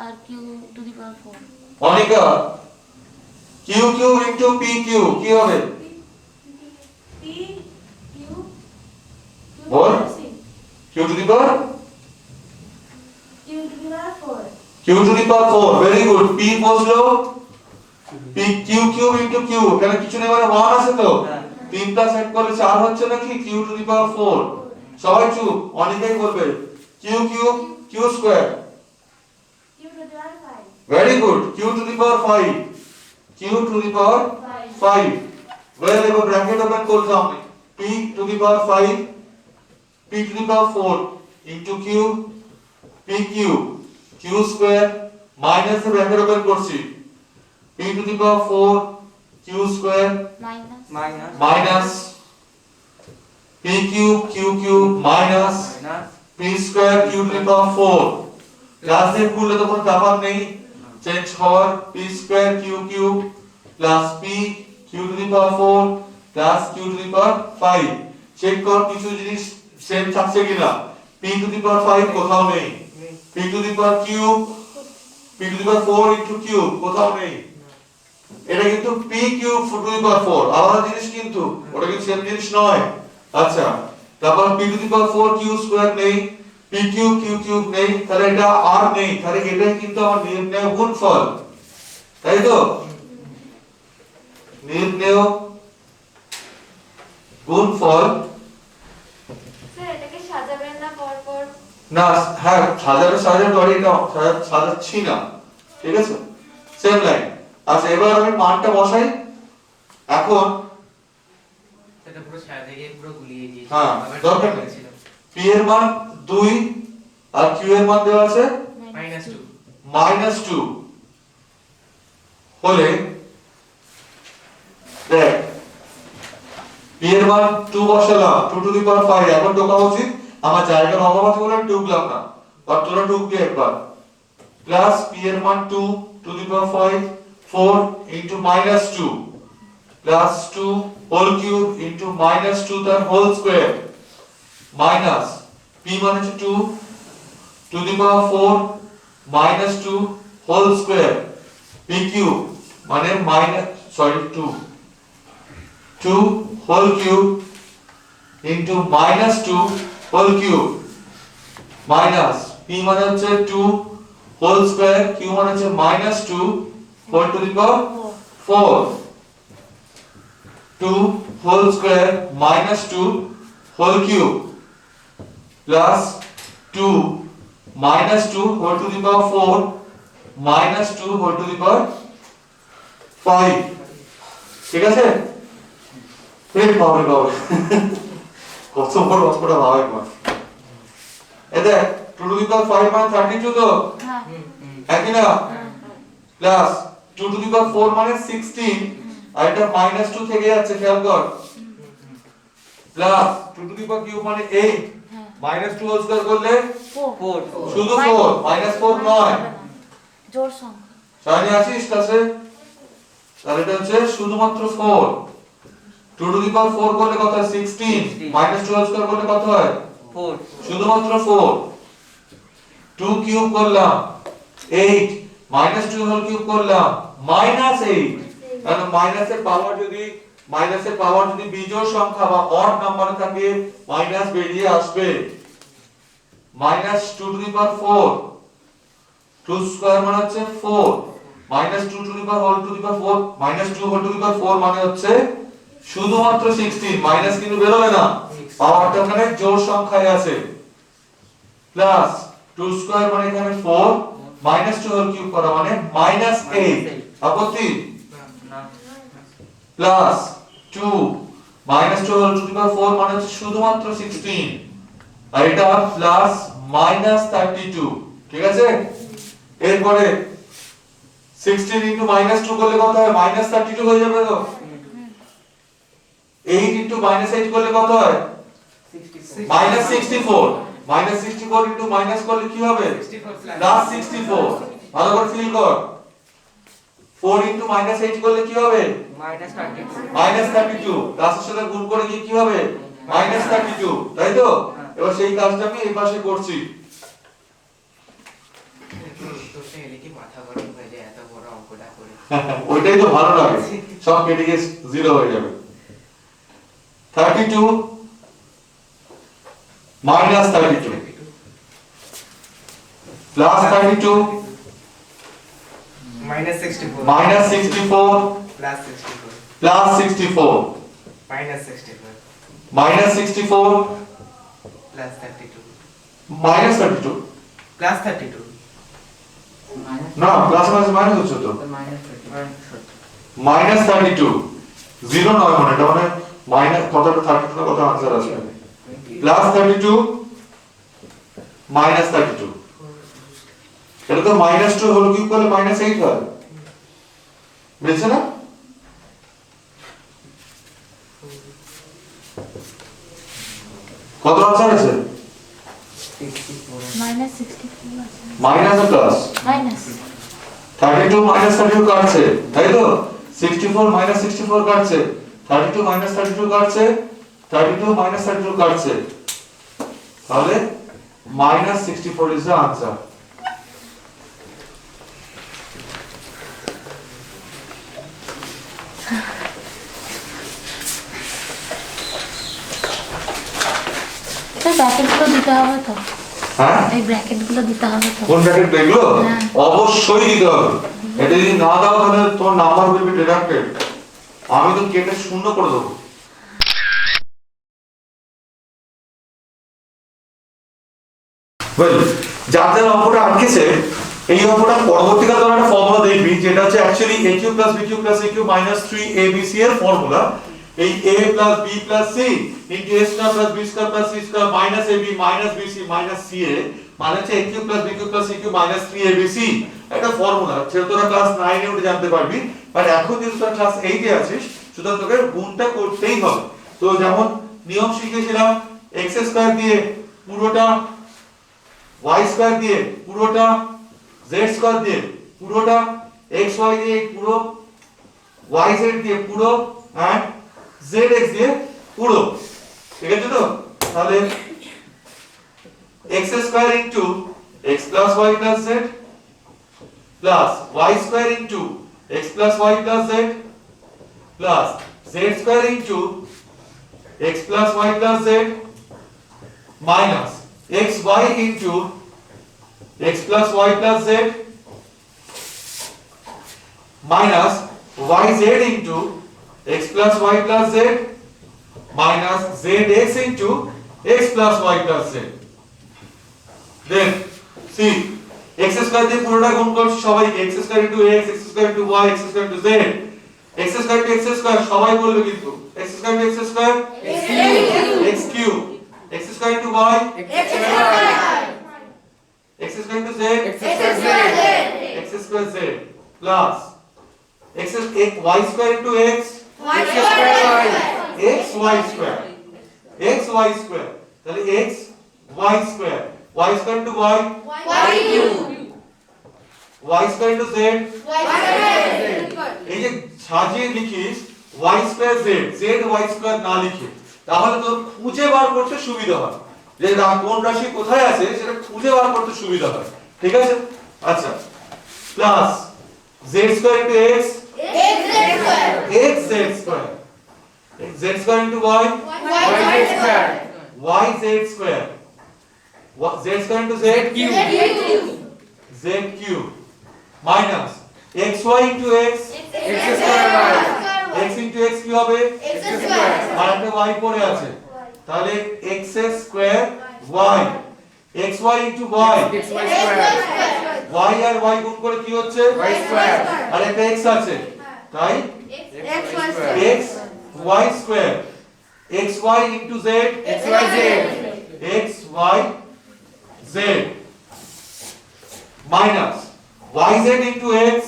R Q to the power 4 Anika QQ into PQ কি হবে বল Q to the power Q to the power 4 very good P বসলো QQ into Q এখানে কিছু নেই মানে 1 আছে তো 3 টা সেট করলে 4 হচ্ছে নাকি Q to the power 4 সবাই চুপ অনেকেই বলবে QQ Q square Q to the power 5 very good Q to the power 5 Q to the power 5 well এবার ব্র্যাকেট ওপেন করলাম P to the power 5 P to the power 4 into Q PQ Q square minus bracket open করছি P to the power 4 Q square minus minus minus p cube q cube minus p square q to the power 4 class দিয়ে করলে তো কোনো ব্যাপার নেই change হওয়ার p square q cube plus p q to the power 4 plus q to the power 5 check কর কিছু জিনিস সেম থাকছে কিনা p to the power 5 কোথাও নেই p to the power cube p to the power 4 into cube কোথাও নেই এটা কিন্তু p cube to the power 4 আলাদা জিনিস কিন্তু ওটা কিন্তু সেম জিনিস নয় আচ্ছা তারপর p to the power 4 q square নেই p cube q cube নেই তাহলে এটা আর নেই তাহলে এটাই কিন্তু আমার নির্ণয় গুণফল তাই তো নির্ণয় গুণফল স্যার এটাকে সাজাবেন না পর পর না হ্যাঁ সাজাবে ধরে এটা সাজাচ্ছি না ঠিক আছে সেম লাইন আচ্ছা এবার আমি মানটা বসাই এখন এটা পুরো সাজিয়ে গিয়ে পুরো গুলিয়ে দিয়েছি হ্যাঁ, আবার দরকার ঠিক নেই। ছিল। p এর মান 2 আর q এর মান দেওয়া আছে -2 -2 হলে দেখ p এর মান 2 বসালাম 2 টু দি পাওয়ার 5 এখন ঢোকা উচিত আমার জায়গার অভাব আছে বলে আমি ঢুকলাম না আর তোরা ঢুকবি একবার প্লাস p এর মান 2 to the power 5 4 into -2 plus 2 whole cube into -2 তার হোল স্কয়ার মাইনাস p মানে হচ্ছে 2 to the power 4 -2 whole square p cube মানে -2 whole cube into -2 whole cube minus p মানে হচ্ছে 2 হোল স্কয়ার q মানে হচ্ছে -2 whole to the power 4 2 whole square -2 whole cube plus 2 -2 whole to the power 4 -2 whole to the power 5 ঠিক আছে এই পাওয়ার কত বড় অঙ্কটা ভাবে একবার এই দেখ 2 টু দি পাওয়ার 5 মানে 32 তো হ্যাঁ একই না প্লাস 2 টু দি পাওয়ার 4 মানে 16 আর এটা -2 থেকে যাচ্ছে খেয়াল কর plus 2 to the power cube মানে 8 -2 হোল স্কয়ার করলে 4 শুধু 4 -4 নয় জোর সংখ্যা সামনে আছিস কাছে তাহলে এটা হচ্ছে শুধুমাত্র 4 2 টু দি পাওয়ার 4 করলে কত হয় 16 -2 হোল স্কয়ার করলে কত হয় 4 শুধুমাত্র 4 2 কিউব করলাম 8 -2 হোল কিউব করলাম -8 কারণ মাইনাসের পাওয়ার যদি বিজোড় সংখ্যা বা অড নাম্বারে থাকে মাইনাস বেরিয়ে আসবে -2 টু দি পাওয়ার 4 2 স্কয়ার মানে হচ্ছে 4 -2 to the power whole to the power 4 -2 whole to the power 4 মানে হচ্ছে শুধুমাত্র 16 মাইনাস কিন্তু বের হবে না পাওয়ারটা ওখানে জোড় সংখ্যায় আছে প্লাস 2 স্কয়ার মানে এখানে 4 -2 হোল কিউব করা মানে -8 আপত্তি plus 2 -2 whole to the power 4 মানে হচ্ছে শুধুমাত্র 16 আর এটা প্লাস -32 ঠিক আছে এরপরে 16 ইনটু -2 করলে কত হয় -32 হয়ে যাবে তো 8 ইনটু -8 করলে কত হয় -64 -64 ইনটু মাইনাস করলে কি হবে 64 ভালো করে ফিল কর 4 ইনটু -8 করলে কি হবে -32 প্লাসের সাথে গুণ করে গিয়ে কি হবে -32 তাই তো এবার সেই কাজটা আমি এই পাশে করছি তোরটা এলে কি মাথা গরম হয়ে যায় এত বড় অঙ্কটা করে ওইটাই তো ভালো লাগে সব কেটে গিয়ে 0 হয়ে যাবে 32 -32 plus 32 -64 -64 plus 64 plus 64 -64 -64 plus 32 -32 plus 32 না প্লাস মাইনাস হচ্ছে তো -32 0 নয় মানে এটা মানে মাইনাস কতটা 32 না কত आंसर আসবে প্লাস 32 -32 এটা তো -2 হোল কিউব করলে -8 হয় বুঝছ না কত আনসার আছে? মাইনাস 64 আছে মাইনাস আর প্লাস মাইনাস 32 মাইনাস 32 কাটছে, তাই তো? 64 মাইনাস 64 কাটছে, 32 মাইনাস 32 কাটছে, 32 মাইনাস 32 কাটছে, তাহলে মাইনাস 64 ইজ দ্য আনসার। এই ব্র্যাকেটগুলো দিতে হবে তো, হ্যাঁ, এই ব্র্যাকেটগুলো দিতে হবে তো। কোন ব্র্যাকেট দেখলো? হ্যাঁ। অবশ্যই দিতে হবে। এটা যদি না দাও তাহলে তোমার নাম্বার উইল বি ডিডাক্টেড। আমি তো কেটে শূন্য করে দেবো। ওয়েল, যার যার অঙ্কটা আটকেছে, এই অঙ্কটা পরবর্তীকালে তোমরা একটা ফর্মুলা দেখবি, যেটা হচ্ছে actually AQ + BQ + AQ - 3ABC এর ফর্মুলা। এই A + B + C * A² + B² + C² - AB - BC - CA মানে হচ্ছে AQ + BQ + CQ - 3ABC। একটা ফর্মুলা, সেটা তোরা ক্লাস 9 এ উঠে জানতে পারবি, বাট এখন যেহেতু তোরা ক্লাস 8 এ আছিস, সুতরাং তোকে গুণটা করতেই হবে। তো যেমন নিয়ম শিখেছিলাম, x² দিয়ে পুরোটা, y² দিয়ে পুরোটা, z² দিয়ে পুরোটা, xy দিয়ে পুরো, yz দিয়ে পুরো, and zx দিয়ে পুরো। ঠিক আছে তো? তাহলে x² into x plus y plus z plus y² into x plus y plus z plus z² into x plus y plus z minus xy into x plus y plus z minus yz into x plus y plus z minus zx into x plus y plus z. Then see, x² দিয়ে পুরোটা গুণ করছি সবাই, x² into x, x² into y, x² into z, x² into x² সবাই বলবে কিন্তু, x² into x², x cube, x² into y, x² into z, x² z plus y² into x, xy square, তাহলে x y square, y² into y, y² into z, এই যে সাজিয়ে লিখিস y² z, z y² না লিখে, তাহলে তোর খুঁজে বার করতে সুবিধা হয়, যে কোন রাশি কোথায় আছে সেটা খুঁজে বার করতে সুবিধা হয়। ঠিক আছে? আচ্ছা, plus z² into x, x z square, z square into y, y z square, z square into z cube minus xy into x, x into x কি হবে? আর একটা y পড়ে আছে, তাহলে x square y, xy into y, y আর y গুণ করে কি হচ্ছে? আর একটা x আছে, তাই x y square, xy into z, x y z minus yz into x,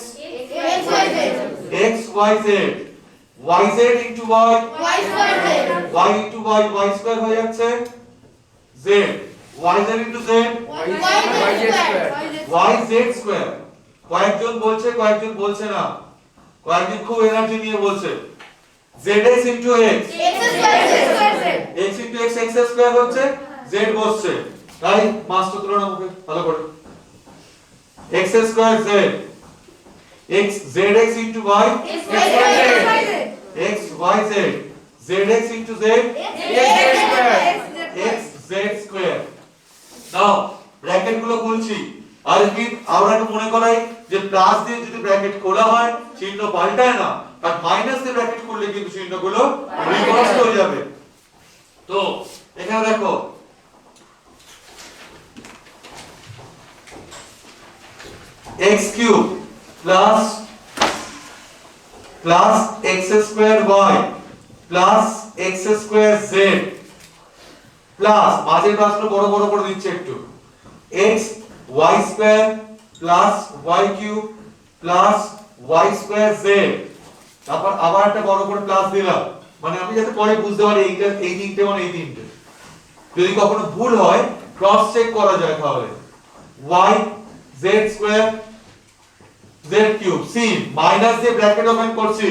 x y z, yz into y, y into y, y square হয়ে যাচ্ছে z, yz into z, yz square। কয়েকজন বলছে, কয়েকজন বলছে না, কয়েকজন খুব এনার্জি নিয়ে বলছে zx into x, x into x, x square হচ্ছে, z বসছে, তাই মাস্টার তুলনা মুখে ভালো করে x square z, x zx into y, x y z, zx into z, x z square। নাও ব্র্যাকেট গুলো খুলছি, আর কি আমরা একটু মনে করাই যে প্লাস দিয়ে যদি ব্র্যাকেট খোলা হয় চিহ্ন পাল্টায় না, আর মাইনাস দিয়ে ব্র্যাকেট খুললে কিন্তু চিহ্নগুলো রিভার্স হয়ে যাবে। তো এখানে দেখো x cube plus x square y plus x square z plus মাঝের ক্লাসগুলো বড় বড় করে দিচ্ছি একটু, x y square plus y cube plus y square z, তারপর আবার একটা বড় করে প্লাস দিলাম, মানে আমি যাতে পরে বুঝতে পারি এইটা এই তিনটে মানে এই তিনটে, যদি কখনো ভুল হয় ক্রস চেক করা যায় তাহলে y z square z cube see minus দিয়ে ব্র্যাকেট ওপেন করছি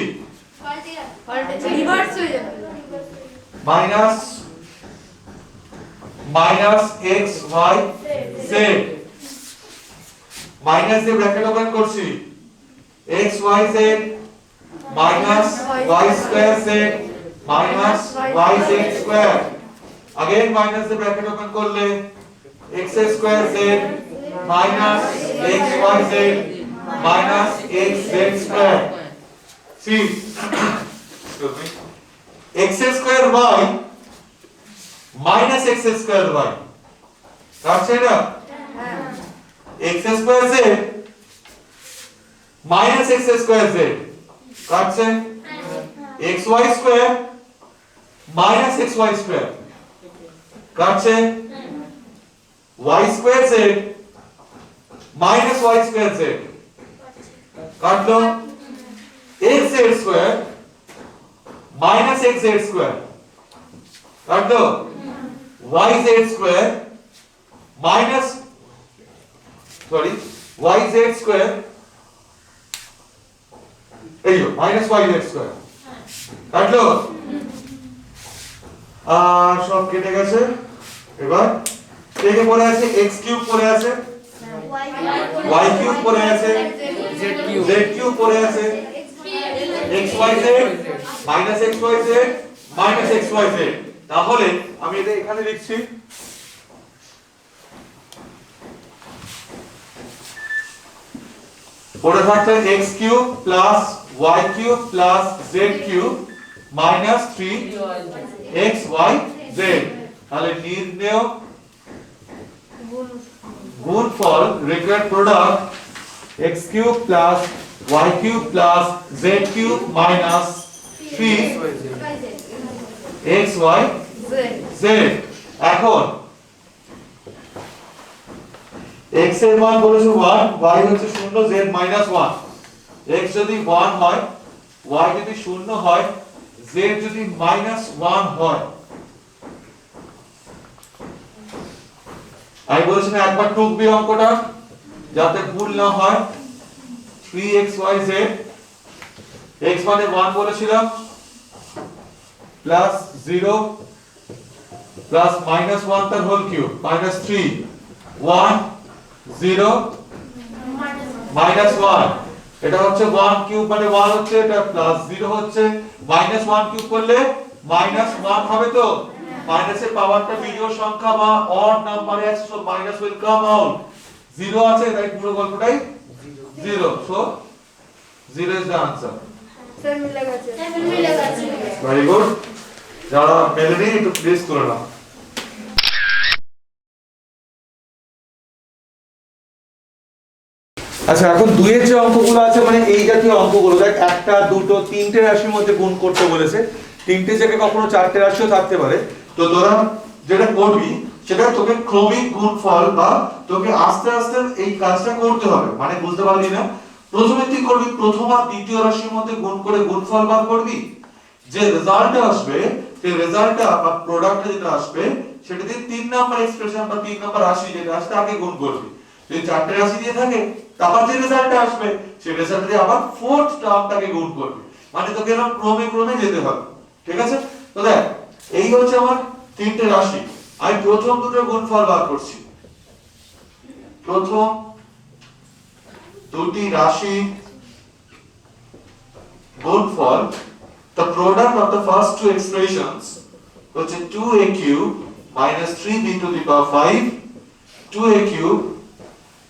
রিভার্স হয়ে যাবে minus x y z minus দিয়ে ব্র্যাকেট ওপেন করছি x y z minus y square z minus y z square again minus the bracket open করলে x square z minus x y z minus x z square see excuse me x square y minus x square y কাটছে না x square z minus x square z কাটছে xy square minus xy square কাটছে y square z minus y square z কাটলো xz square minus xz square কাটলো yz square minus yz square এই যে minus yz square কাটলো আর সব কেটে গেছে এবার থেকে পড়ে আছে x কিউব পড়ে আছে y কিউব পড়ে আছে z কিউব পড়ে আছে xyz minus xyz minus xyz তাহলে আমি এটা এখানে লিখছি পড়ে থাকছে x cube plus y cube plus z cube minus 3xyz তাহলে নির্ণেয় গুণফল required product x cube plus y cube plus z cube minus 3xyz এখন x এর মান বলেছে 1 y হচ্ছে 0 z মাইনাস 1 x যদি 1 হয় y যদি 0 হয় z যদি মাইনাস 1 হয় আমি বলেছিলাম একবার টুকবি অঙ্কটা যাতে ভুল না হয় 3xyz x মানে 1 বলেছিলাম প্লাস 0 প্লাস মাইনাস 1 তার হোল কিউব মাইনাস 3 1 0 মাইনাস 1 এটা হচ্ছে 1 কিউব মানে 1 হচ্ছে এটা প্লাস 0 হচ্ছে মাইনাস 1 কিউব করলে মাইনাস 1 হবে তো মাইনাসের পাওয়ারটা বিজোড় সংখ্যা বা অড নাম্বারে আছে so minus will come out 0 আছে তাই পুরো গল্পটাই 0 so 0 is the answer sir মিলে গেছে ভেরি গুড যারা মেলেনি একটু প্লিজ করে নাও আচ্ছা এখন দুইয়ের যে অঙ্কগুলো আছে মানে এই জাতীয় অঙ্কগুলো দেখ একটা দুটো তিনটে রাশির মধ্যে গুণ করতে বলেছে তিনটে জায়গায় কখনো চারটে রাশিও থাকতে পারে তো তোরা যেটা করবি সেটা তোকে ক্রমিক গুণফল বা তোকে আস্তে আস্তে এই কাজটা করতে হবে মানে বুঝতে পারলি না প্রথমে তুই করবি প্রথম আর দ্বিতীয় রাশির মধ্যে গুণ করে গুণফল বার করবি যে রেজাল্ট আসবে সেই রেজাল্টটা বা প্রোডাক্টটা যেটা আসবে সেটা দিয়ে 3 নাম্বার এক্সপ্রেশন বা 3 নাম্বার রাশি যেটা আসবে আগে গুণ করবি যদি চারটে রাশি দিয়ে থাকে তারপর যে রেজাল্টটা আসবে সেই রেজাল্ট দিয়ে আবার ফোর্থ টার্মটাকে গুণ করবি মানে তোকে এরকম ক্রমে ক্রমে যেতে হবে ঠিক আছে তো দেখ এই হচ্ছে আমার তিনটে রাশি আমি প্রথম দুটো গুণফল বার করছি প্রথম দুটি রাশি গুণফল the product of the first two expressions হচ্ছে 2a cube minus 3b to the power 5 2a cube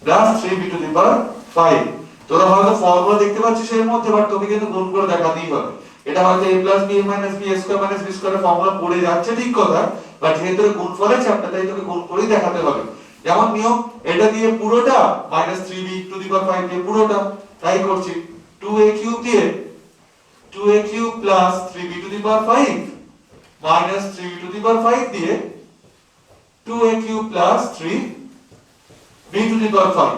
plus 3b to the power 5 তোরা হয়তো ফর্মুলা দেখতে পাচ্ছিস এর মধ্যে বাট তোকে কিন্তু গুণ করে দেখাতেই হবে এটা হয়তো a plus b minus b square minus b square এর ফর্মুলা পড়ে যাচ্ছে ঠিক কথা বাট যেহেতু গুণফলের চ্যাপ্টার তাই তোকে গুণ করেই দেখাতে হবে যেমন নিয়ম এটা দিয়ে পুরোটা minus 3b to the power 5 দিয়ে পুরোটা তাই করছি 2a cube দিয়ে 2a cube plus 3b to the power 5 minus 3b to the power 5 দিয়ে 2a cube plus 3b to the power 5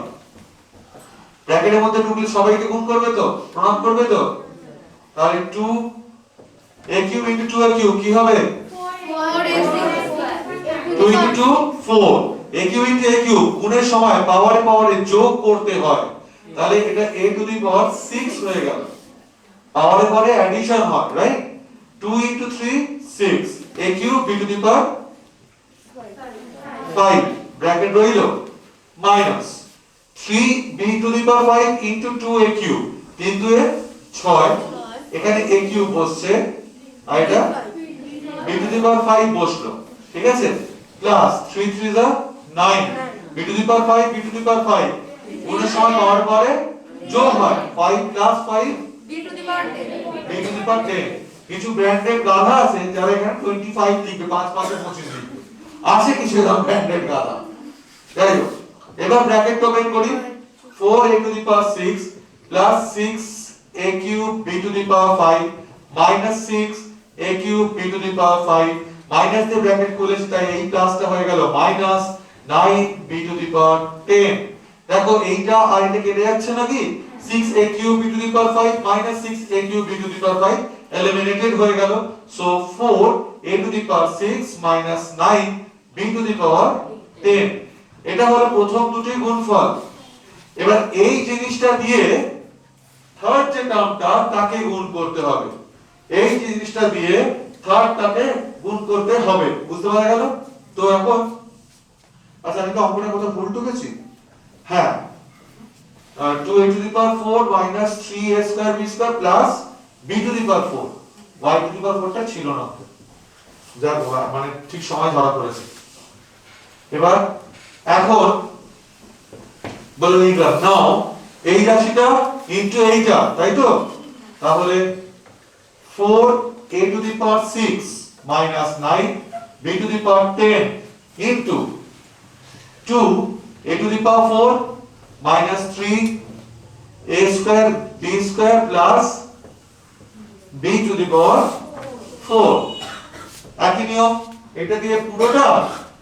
ব্র্যাকেটের মধ্যে ঢুকলে সবাইকে গুণ করবে তো প্রণাম করবে তো তাহলে 2a cube into 2a cube কি হবে 4a 2 into 2 4 a q into a q গুণের সময় পাওয়ারে যোগ করতে হয় তাহলে এটা a টু দি পাওয়ার 6 হয়ে গেল পাওয়ারে অ্যাডিশন হয় right 2 into 3 6 a cube b to the power 5 bracket রইল minus 3 b to the power 5 into 2 a cube 3 2 এ 6 এখানে a কিউব বসছে আর এটা b টু দি পাওয়ার 5 বসলো ঠিক আছে প্লাস 3 3 যা 9 b to the power 5 b to the power 5 গুণের সময় পাওয়ারে যোগ হয় 5 plus 5 b to the power 10 b to the power 10 কিছু ব্র্যান্ডেড গাধা আছে যারা এখানে 25 লিখবে 5 5 এ 25 লিখবে আছে কিছু এরকম ব্র্যান্ডেড গাধা যাই হোক এবার ব্র্যাকেট ওপেন করি 4 a to the power 6 plus 6 a cube b to the power 5 minus 6 a cube b to the power 5 minus দিয়ে ব্র্যাকেট খুলেছি তাই এই প্লাসটা হয়ে গেল minus 9 b to the power 10 দেখো এইটা আর এটা কেটে যাচ্ছে নাকি 6 a cube b to the power 5 minus 6 a cube b to the power 5 eliminated হয়ে গেল so 4 a to the power 6 minus 9 b to the power 10 এটা হলো প্রথম দুটি গুণফল এবার এই জিনিসটা দিয়ে থার্ড যে টার্মটা তাকে গুণ করতে হবে এই জিনিসটা দিয়ে থার্ডটাকে গুণ করতে হবে বুঝতে পারা গেল তো এখন আচ্ছা আমি তো অঙ্কটা কোথাও ভুল ঢুকেছি হ্যাঁ 2a to the power 4 minus 3a square b square plus b to the power 4 y to the power 4 টা ছিল না যা মানে ঠিক সময় ধরা পড়েছে এবার এখন বলো লিখলাম নাও এই রাশিটা ইনটু এইটা তাই তো তাহলে 4 a to the power 6 minus 9 b to the power 10 into 2 a to the power 4 minus 3 a square b square plus b to the power 4 একই নিয়ম এটা দিয়ে পুরোটা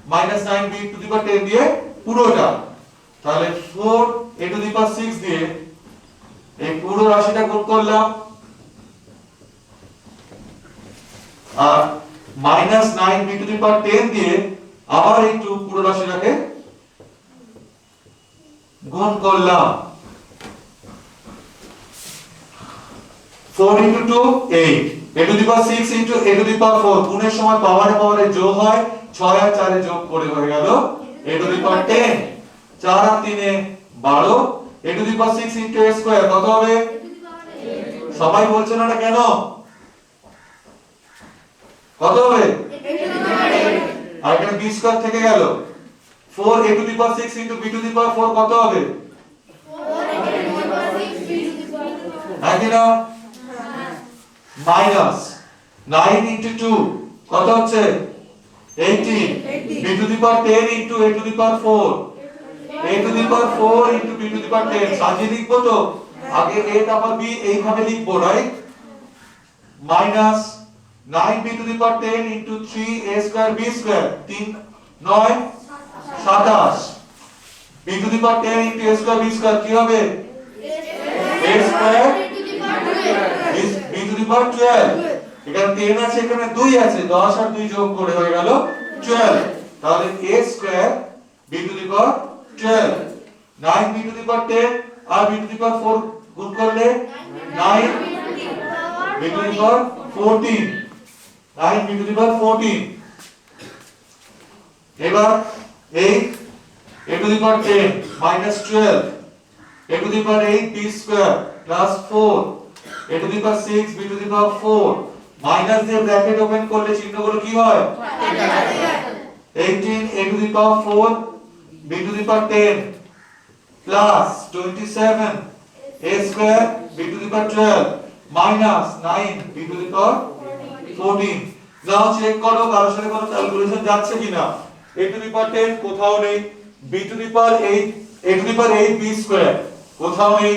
minus 9 b to the power 10 দিয়ে পুরোটা তাহলে 4 a to the power 6 দিয়ে এই পুরো রাশিটা গুণ করলাম আর minus 9 b to the power 10 দিয়ে আবার একটু পুরো রাশিটাকে গুণ করলাম 4 into 2 8 a to the power 6 into a to the power 4 গুণের সময় পাওয়ারে যোগ হয় 6 আর 4 এ যোগ করে হয়ে গেল a to the power 10 4 R 3 A 12 a to the power 6 into a square কত হবে সবাই বলছেন না কেন কত হবে আর এখানে b স্কয়ার থেকে গেল 4 a to the power 6 into b to the power 4 কত হবে 4 একই না মাইনাস 9 into 2 কত হচ্ছে 18 b to the power 10 into a to the power 4 a to the power 4 into b to the power 10 সাজিয়ে লিখবো তো আগে a তারপর b এইভাবে লিখবো right minus 9 b to the power 10 into 3 a square b square 3 9 27 b to the power 10 into a square b square কি হবে a square b to the power 12 এখানে 10 আছে এখানে 2 আছে 10 আর 2 যোগ করে হয়ে গেল 12 তাহলে a square b to the power 12 9 b to the power 10 R b to the power 4 গুণ করলে 9 b to the power 14 9 b to the power 14 এবার 8 a to the power 10 minus 12 a to the power 8 b square plus 4 a to the power 6 b to the power 4 minus দিয়ে bracket open করলে চিহ্নগুলো কি হয় 18 a to the power 4 b to the power 10 plus 27 a square b to the power 12 minus 9 b to the power 14 now check করো কারোর সাথে কোনো calculation যাচ্ছে কিনা a to the power 10 কোথাও নেই b to the power 8 a to the power 8 b square কোথাও নেই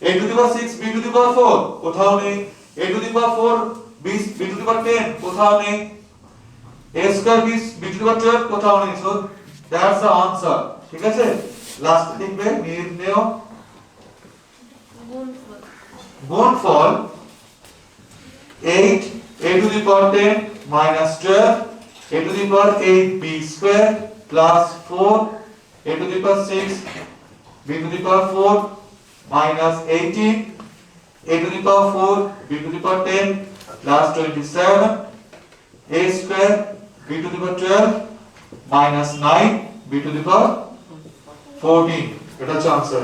a to the power 6 b to the power 4 কোথাও নেই a to the power 4 b to the power 10 কোথাও নেই a square b to the power 12 কোথাও নেই so that's the answer ঠিক আছে লাস্ট লিখবে নির্ণয় গুণফল 8 a to the power 10 minus 12 a to the power 8b square plus 4 a to the power 6 b to the power 4 minus 18 a to the power 4 b to the power 10 plus 27 a square b to the power 12 minus 9 b to the power 14 এটা হচ্ছে answer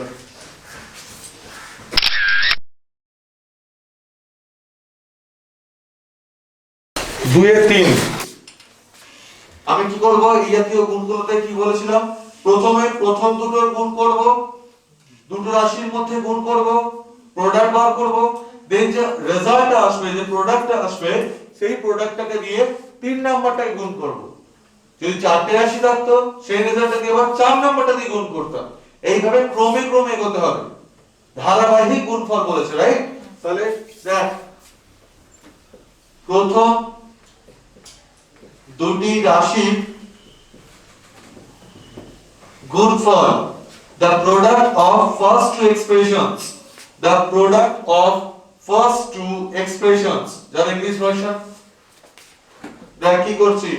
দুইয়ের তিন আমি কি করব এই জাতীয় গুণগুলোতে কি বলেছিলাম প্রথমে প্রথম দুটোর গুণ করব দুটো রাশির মধ্যে গুণ করব প্রোডাক্ট বার করব দেন যে রেজাল্টটা আসবে যে প্রোডাক্টটা আসবে সেই প্রোডাক্টটাকে দিয়ে 3 নাম্বারটাকে গুণ করব যদি চারটে রাশি থাকতো সেই রেজাল্টটা দিয়ে আবার 4 নাম্বারটা দিয়ে গুণ করতাম এইভাবে ক্রমে ক্রমে এগোতে হবে ধারাবাহিক গুণফল বলেছে রাইট তাহলে দেখ প্রথম দুটি রাশির গুণফল the product of first two expressions the product of first two expressions যার ইংলিশ ভার্সন দেখ কি করছি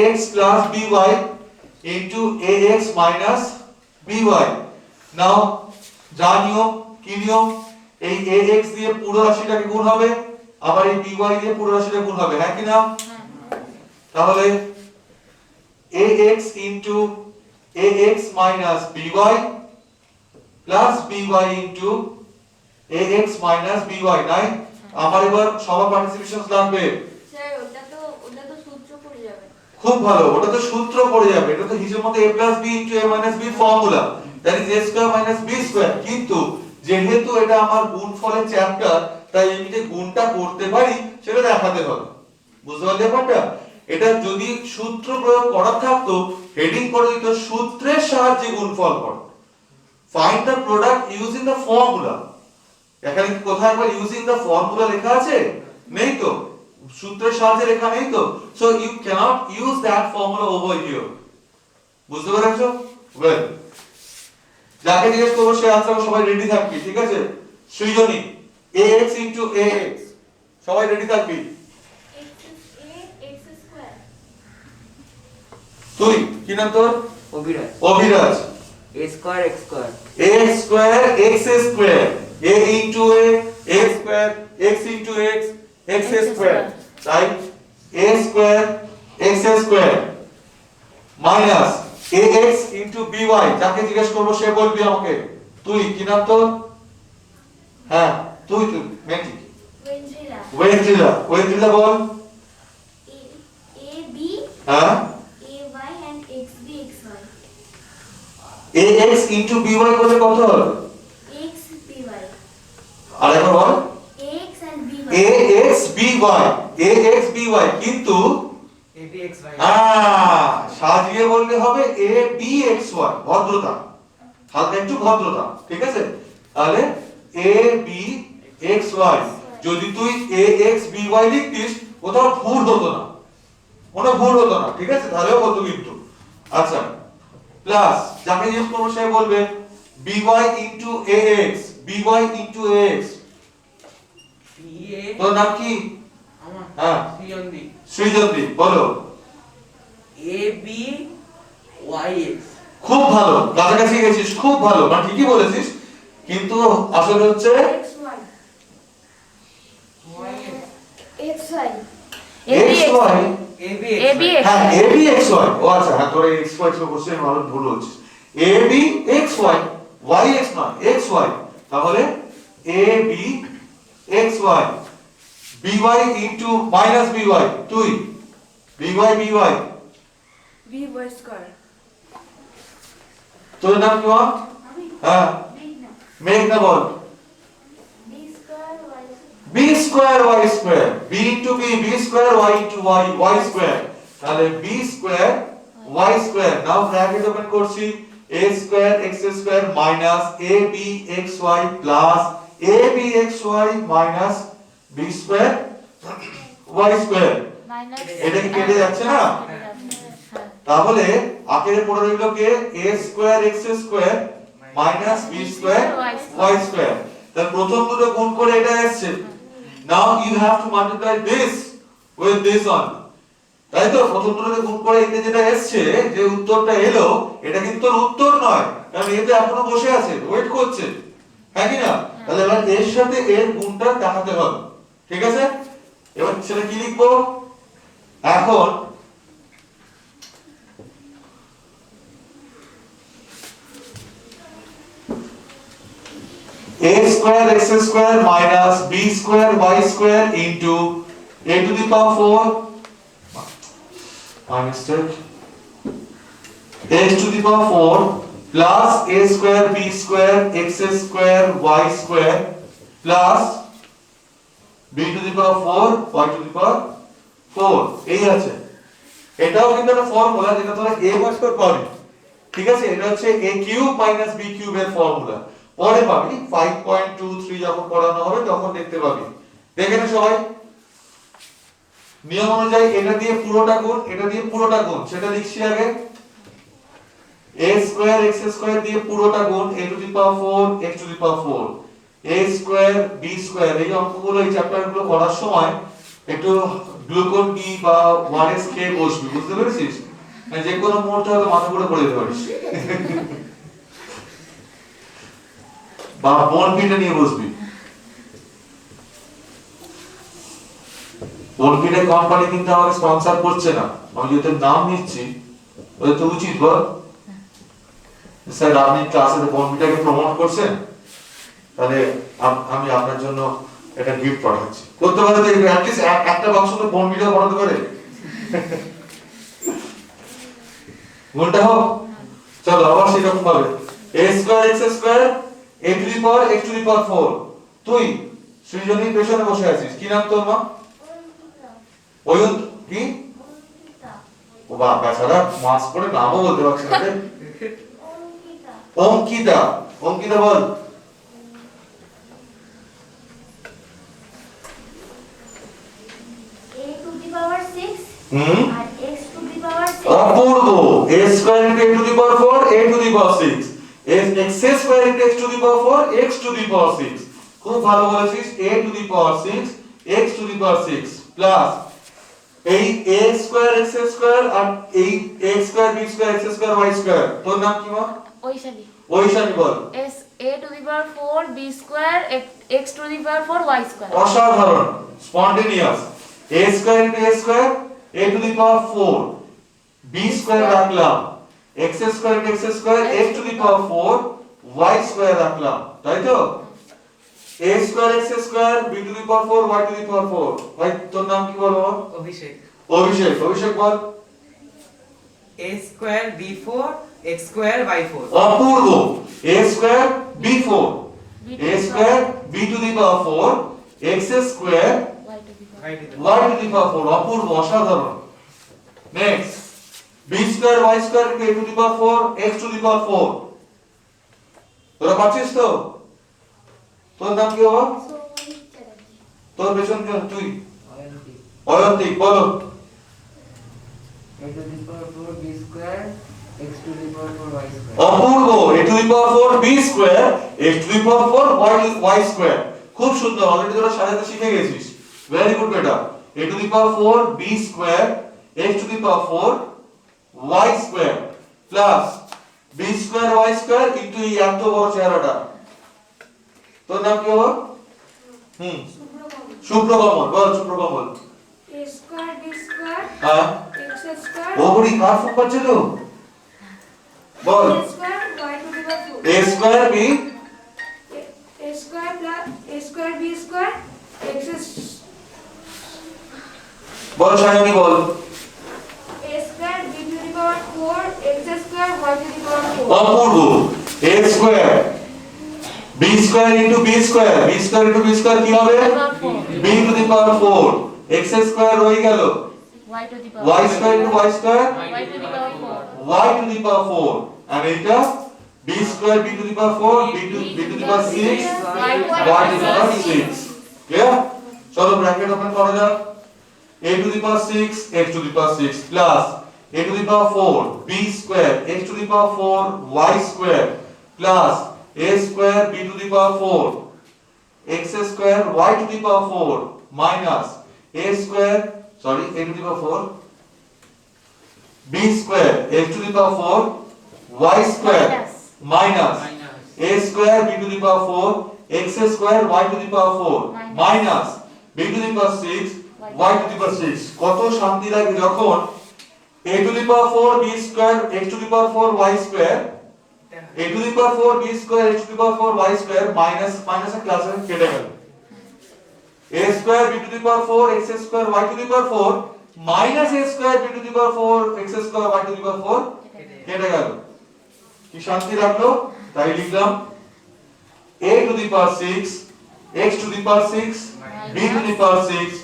ax plus by into ax minus by নাও জানিও কি নিয়ম এই ax দিয়ে পুরো রাশিটাকে গুণ হবে আবার এই by দিয়ে পুরো রাশিটা গুণ হবে হ্যাঁ কি না তাহলে ax into ax minus by plus by into ax minus by নাই আমার এবার সবার পার্টিসিপেশন লাগবে স্যার ওটা তো সূত্র পড়ে যাবে খুব ভালো ওটা তো সূত্র পড়ে যাবে এটা তো হিসেবের মধ্যে a plus b into a minus b formula that is a square minus b square কিন্তু যেহেতু এটা আমার গুণফলের চ্যাপ্টার তাই আমি যে গুণটা করতে পারি সেটা দেখাতে হবে বুঝতে পারলে ব্যাপারটা এটা যদি সূত্র প্রয়োগ করা থাকতো হেডিং করে দিত সূত্রের সাহায্যে গুণফল করো find the product using the formula এখানে কি কোথায় একবার ইউজিং দ্য ফর্মুলা লেখা আছে নেই তো সূত্রের সাহায্যে লেখা নেই তো so you can't use that formula over here বুঝতে পেরেছো ওয়েল যাকে জিজ্ঞেস করবো সে আনসার সবাই রেডি থাকবি ঠিক আছে সৃজনী ax into ax সবাই রেডি থাকবি x স্কয়ার তুই কি নাম তোর Abhiraj Abhiraj a square x square a square x square a into a x square x into x x square তাই a square x square minus ax into by যাকে জিজ্ঞেস করব সে বলবি আমাকে তুই কি নাম তোর হ্যাঁ তুই mentee Oindrila ball a b হ্যাঁ a y and x b x y ax into by করলে কত হবে x b y আরেকবার বল x and b y ax by কিন্তু abxy সাজিয়ে বললে হবে a b x y ভদ্রতা হালকা একটু ভদ্রতা ঠিক আছে তাহলে a b x y যদি তুই a x b y লিখতিস কোথাও ভুল হতো না কোনো ভুল হতো না ঠিক আছে তাহলেও হতো কিন্তু আচ্ছা প্লাস যাকে ইউজ করব সে বলবে by into ax by into ax pa তোর নাম কি আমার হ্যাঁ সৃজনদীপ সৃজনদীপ বলো ab yx খুব ভালো কাছাকাছি গেছিস খুব ভালো মানে ঠিকই বলেছিস কিন্তু আসলে হচ্ছে x y yx x y xy abx হ্যাঁ abxy ও আচ্ছা হ্যাঁ তোরা xy ছিল বসে ভালো ভুল হচ্ছে abxy yx নয় xy তাহলে abxy by into minus by তুই by b y স্কয়ার তোর নাম কি বল হ্যাঁ মেঘনা বল b square y b square y square b into b square y into y square তাহলে b square y square নাও bracket open করছি a square x square minus abxy plus abxy minus b square y square এটা কি কেটে যাচ্ছে না তাহলে আখেরে পড়ে রইল কে a square x square minus b square y square তাহলে প্রথম দুটো গুণ করে এটা আসছে now you have to multiply this with this one তাই তো প্রথম দুটোতে গুণ করে এতে যেটা এসছে, যে উত্তরটা এলো, এটা কিন্তু ওর উত্তর নয়, কারণ এতে এখনো বসে আছে, ওয়েট করছে, হ্যাঁ কি না? তাহলে এবার এর সাথে এর গুণটা দেখাতে হবে, ঠিক আছে? এবার সেটা কি লিখবো এখন? a square x square minus b square y square into a to the power 4, my mistake, x to the power 4 plus a square b square x square y square plus b to the power 4 y to the power 4, এই আছে। এটাও কিন্তু একটা formula যেটা তোমরা a বছর পাবে, ঠিক আছে? এটা হচ্ছে a cube minus b cube এর ফর্মুলা, পরে পাবি 5.23 যখন পড়ানো হবে তখন দেখতে পাবি। দেখে নে সবাই, নিয়ম অনুযায়ী এটা দিয়ে পুরোটা গুণ, এটা দিয়ে পুরোটা গুণ, সেটা লিখছি আগে। a স্কয়ার x স্কয়ার দিয়ে পুরোটা গুণ a to the power 4 x to the power 4, a square b square, এই অঙ্কগুলো এই চ্যাপ্টারগুলো করার সময় একটু গ্লুকন ডি বা ওআরএস খেয়ে বসবি, বুঝতে পেরেছিস? মানে যে কোনো মুহূর্তে হয়তো মাথা ঘুরে পড়ে যেতে পারিস, বা বনফিটা নিয়ে বসবি। বনফিটা কোম্পানি কিন্তু আমাকে স্পন্সর করছে না, আমি যেহেতু নাম নিচ্ছি ওটা তো উচিত বল। স্যার আপনি ক্লাসে বনফিটাকে প্রমোট করছেন, তাহলে আমি আপনার জন্য একটা গিফট পাঠাচ্ছি। করতে পারে তো অ্যাটলিস্ট একটা বাক্স তো বনফিটা বানাতে পারে, গুণটা হোক। চলো আবার সেরকম ভাবে a square x square a to the power x to the power 4, তুই সৃজনী পেছনে বসে আছিস, কি নাম তোর? মা অয়ুন কি? ও বাবা ছাড়া মাস পড়ে নামও বলতে পারছ না রে। অঙ্কিতা, অঙ্কিতা বল। a to the power 6 আর x to the power 6, অপূর্ব। a square into a to the power 4 a to the power 6, x square into x to the power 4 x to the power 6, খুব ভালো বলেছিস। a to the power 6 x to the power 6 plus এই a square x square আর এই a square b square x square y square, তোর নাম কি? মা ওইশালি ওইশানি বল। s a to the power 4 b square x to the power 4 y square, অসাধারণ, spontaneous. a square into a square a to the power 4 b square রাখলাম, x square into x square x to the power 4 y square রাখলাম, তাই তো? a square x square b to the power 4 y to the power 4, ভাই তোর নাম কি বল? অভিষেক। অভিষেক, অভিষেক বল। a square b4 x square y4, অপূর্ব। a square b4 a square b to the power 4 x square y to the power y to the y to the power 4, অপূর্ব, অসাধারণ। Next b square y square a to the power 4 x to the power 4, তোরা পাচ্ছিস তো? তোর নাম কি বাবা? তোর পেছন কে? তুই অয়ন্তিক, বলো। a to the power 4 b square x to the power 4 y square, Apurba. a to the power 4 b square x to the power 4 y square, খুব সুন্দর, অলরেডি তোরা সাজাতে শিখে গেছিস, ভেরি গুড বেটা। a to the power 4 b square x to the power 4 y square plus b square y square into এই এত বড় চেহারাটা, তোর নাম কি বাবা? শুভ্রকমল, বল Shubhrakamal. a square b square হ্যাঁ, x square ও বড়ি কার ফুক পাচ্ছে তো, বল। a square y to the power 4, a square b a square plus a square b square x ball, Sayani ball. a square b to the power 4 x square y to the power 4, অপূর্ব। a square b square into b square, b square into b square কি হবে? b to the power 4 x square রয়ে গেল, y to the power y square into y square y to the power 4 y to the power 4, আর এটা b square b to the power 4 b to the power 6 y to the power 6, clear? চলো bracket open করা যাক। a to the power 6 x to the power 6 plus a to the power 4 b square x to the power 4 y square plus a square b to the power 4 x square y to the power 4 minus a square, sorry, a to the power 4 b square x to the power 4 y square minus a square b to the power 4 x square y to the power 4 minus b to the power 6 y to the power 6 কত শান্তি লাগে যখন a to the power 4 b square x to the power 4 y square a to the power 4 b square x to the power 4 y square minus minus এর ক্লাসে কেটে গেল a square b to the power 4 x square y to the power 4 minus a square b to the power 4 x square y to the power 4 কেটে গেল কি শান্তি লাগলো তাই লিখলাম a to the power 6 x to the power 6 b to the power 6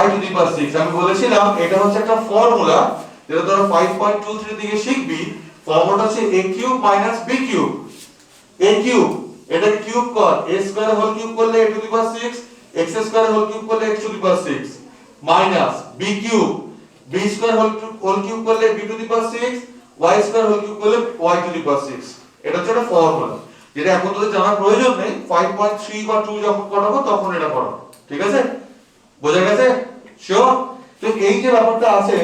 y to the power 6 আমি বলেছিলাম এটা হচ্ছে একটা ফর্মুলা যেটা তোরা 5.23 দিকে শিখবি ফর্মুলাটা হচ্ছে a cube minus b cube a cube এটাকে কিউব কর a স্কয়ার হোল কিউব করলে a to the power 6 x square whole cube করলে x to the power 6 minus b cube b square whole cube করলে b to the power 6 y square whole cube করলে y to the power 6 এটা হচ্ছে একটা formula যেটা এখন তোদের জানার প্রয়োজন নেই 5.3 বা 2 যখন পড়াবো তখন এটা পড়াবো ঠিক আছে বোঝা গেছে শিওর তো এই যে ব্যাপারটা আছে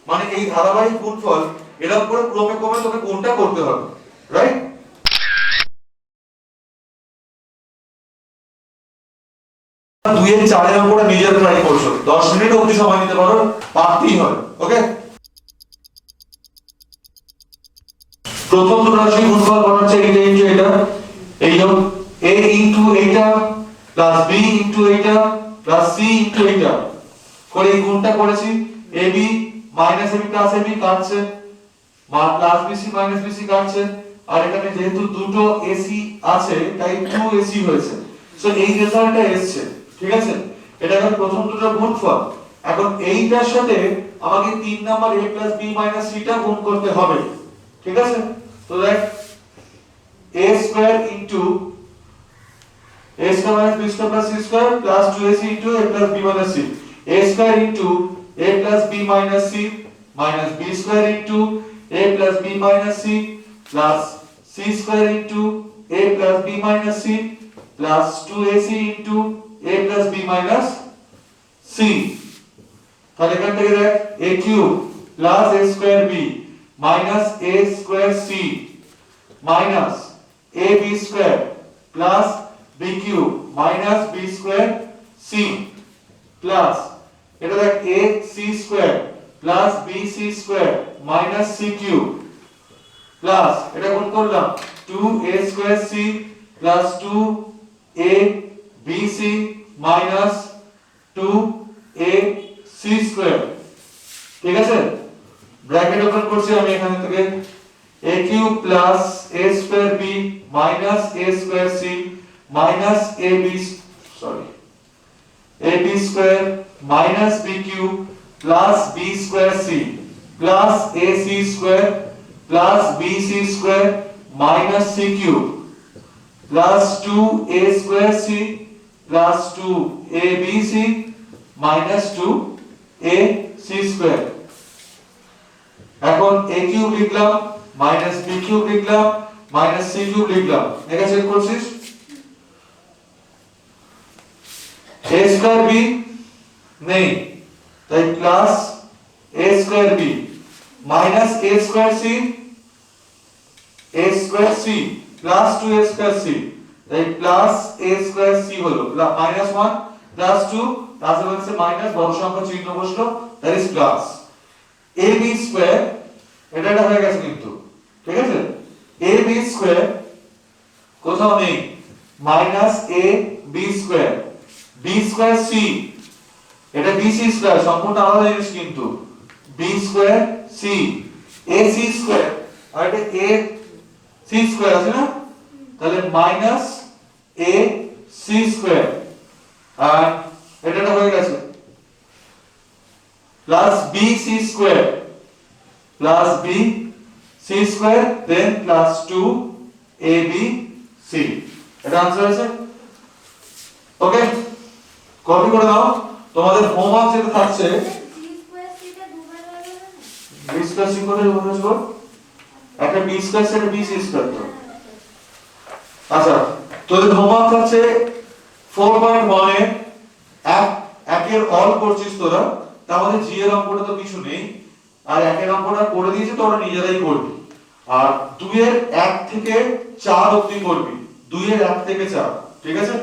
মানে এই ধারাবাহিক গুণফল এরকম করে ক্রমে ক্রমে তোকে কোনটা করতে হবে রাইট দুইয়ের চারের অঙ্কটা নিজের ট্রাই করছো 10 মিনিট অবধি সময় নিতে পারো পারতেই হবে ওকে প্রথম দুটো রাশি গুণফল করা হচ্ছে এটা ইনটু এটা এই যে a ইনটু এটা প্লাস b ইনটু এটা প্লাস c ইনটু এটা করে এই গুণটা করেছি ab minus ab plus ab কাটছে প্লাস bc মাইনাস bc কাটছে আর এখানে যেহেতু দুটো ac আছে তাই 2ac হয়েছে সো এই রেজাল্টটা এসেছে ঠিক আছে এটা এখন প্রথম দুটো গুণফল এখন এইটার সাথে আমাকে 3 নাম্বার a b c টা গুণ করতে হবে ঠিক আছে তো দেখ a square into a square minus b square plus c square plus 2ac into a plus b minus c a square into a plus b minus c minus b square into a plus b minus c plus c square into a plus b minus c plus 2ac into a plus b minus c তাহলে এখান থেকে দেখ a cube plus a square b minus a square c minus ab square plus b cube minus b square c plus এটা দেখ a c square plus b c square minus c cube plus এটা গুণ করলাম 2a square c plus 2a b c minus 2a c square ঠিক আছে bracket open করছি আমি এখান থেকে a cube plus a square b minus a square c minus ab square minus b cube plus b square c plus ac square plus bc square minus c cube plus 2a square c plus 2abc minus 2ac square এখন a cube লিখলাম minus b cube লিখলাম minus c cube লিখলাম এটা check করছিস a square b নেই তাই plus a square b minus a square c plus 2a square c তাই plus a square c হলো minus 1 plus 2 তার সাথে মাইনাস বড় সংখ্যা চিহ্ন বসলো that is plus ab square এটা হয়ে গেছে কিন্তু ঠিক আছে ab square কোথাও নেই minus a b square b square c এটা bc square সম্পূর্ণ আলাদা জিনিস কিন্তু b square c ac square আর এটা a c square আছে না তাহলে minus a c square আর এটা হয়ে গেছে plus b c square plus b c square then plus 2 a b c এটা आंसर আছে ওকে কপি করে দাও তোমাদের হোমওয়ার্ক যেটা থাকছে b স্কয়ার c করে বলছো একটা b স্কয়ার সেটা b c স্কয়ার তো আচ্ছা তোদের হোমওয়ার্ক থাকছে 4.1 এ একের অল করছিস তোরা তার মধ্যে জি এর অঙ্কটা তো কিছু নেই আর একের অঙ্কটা করে দিয়েছি তো ওরা নিজেরাই করবি। আর 2 এর 1 থেকে 4 অবধি করবি, 2 এর 1 থেকে 4, ঠিক আছে?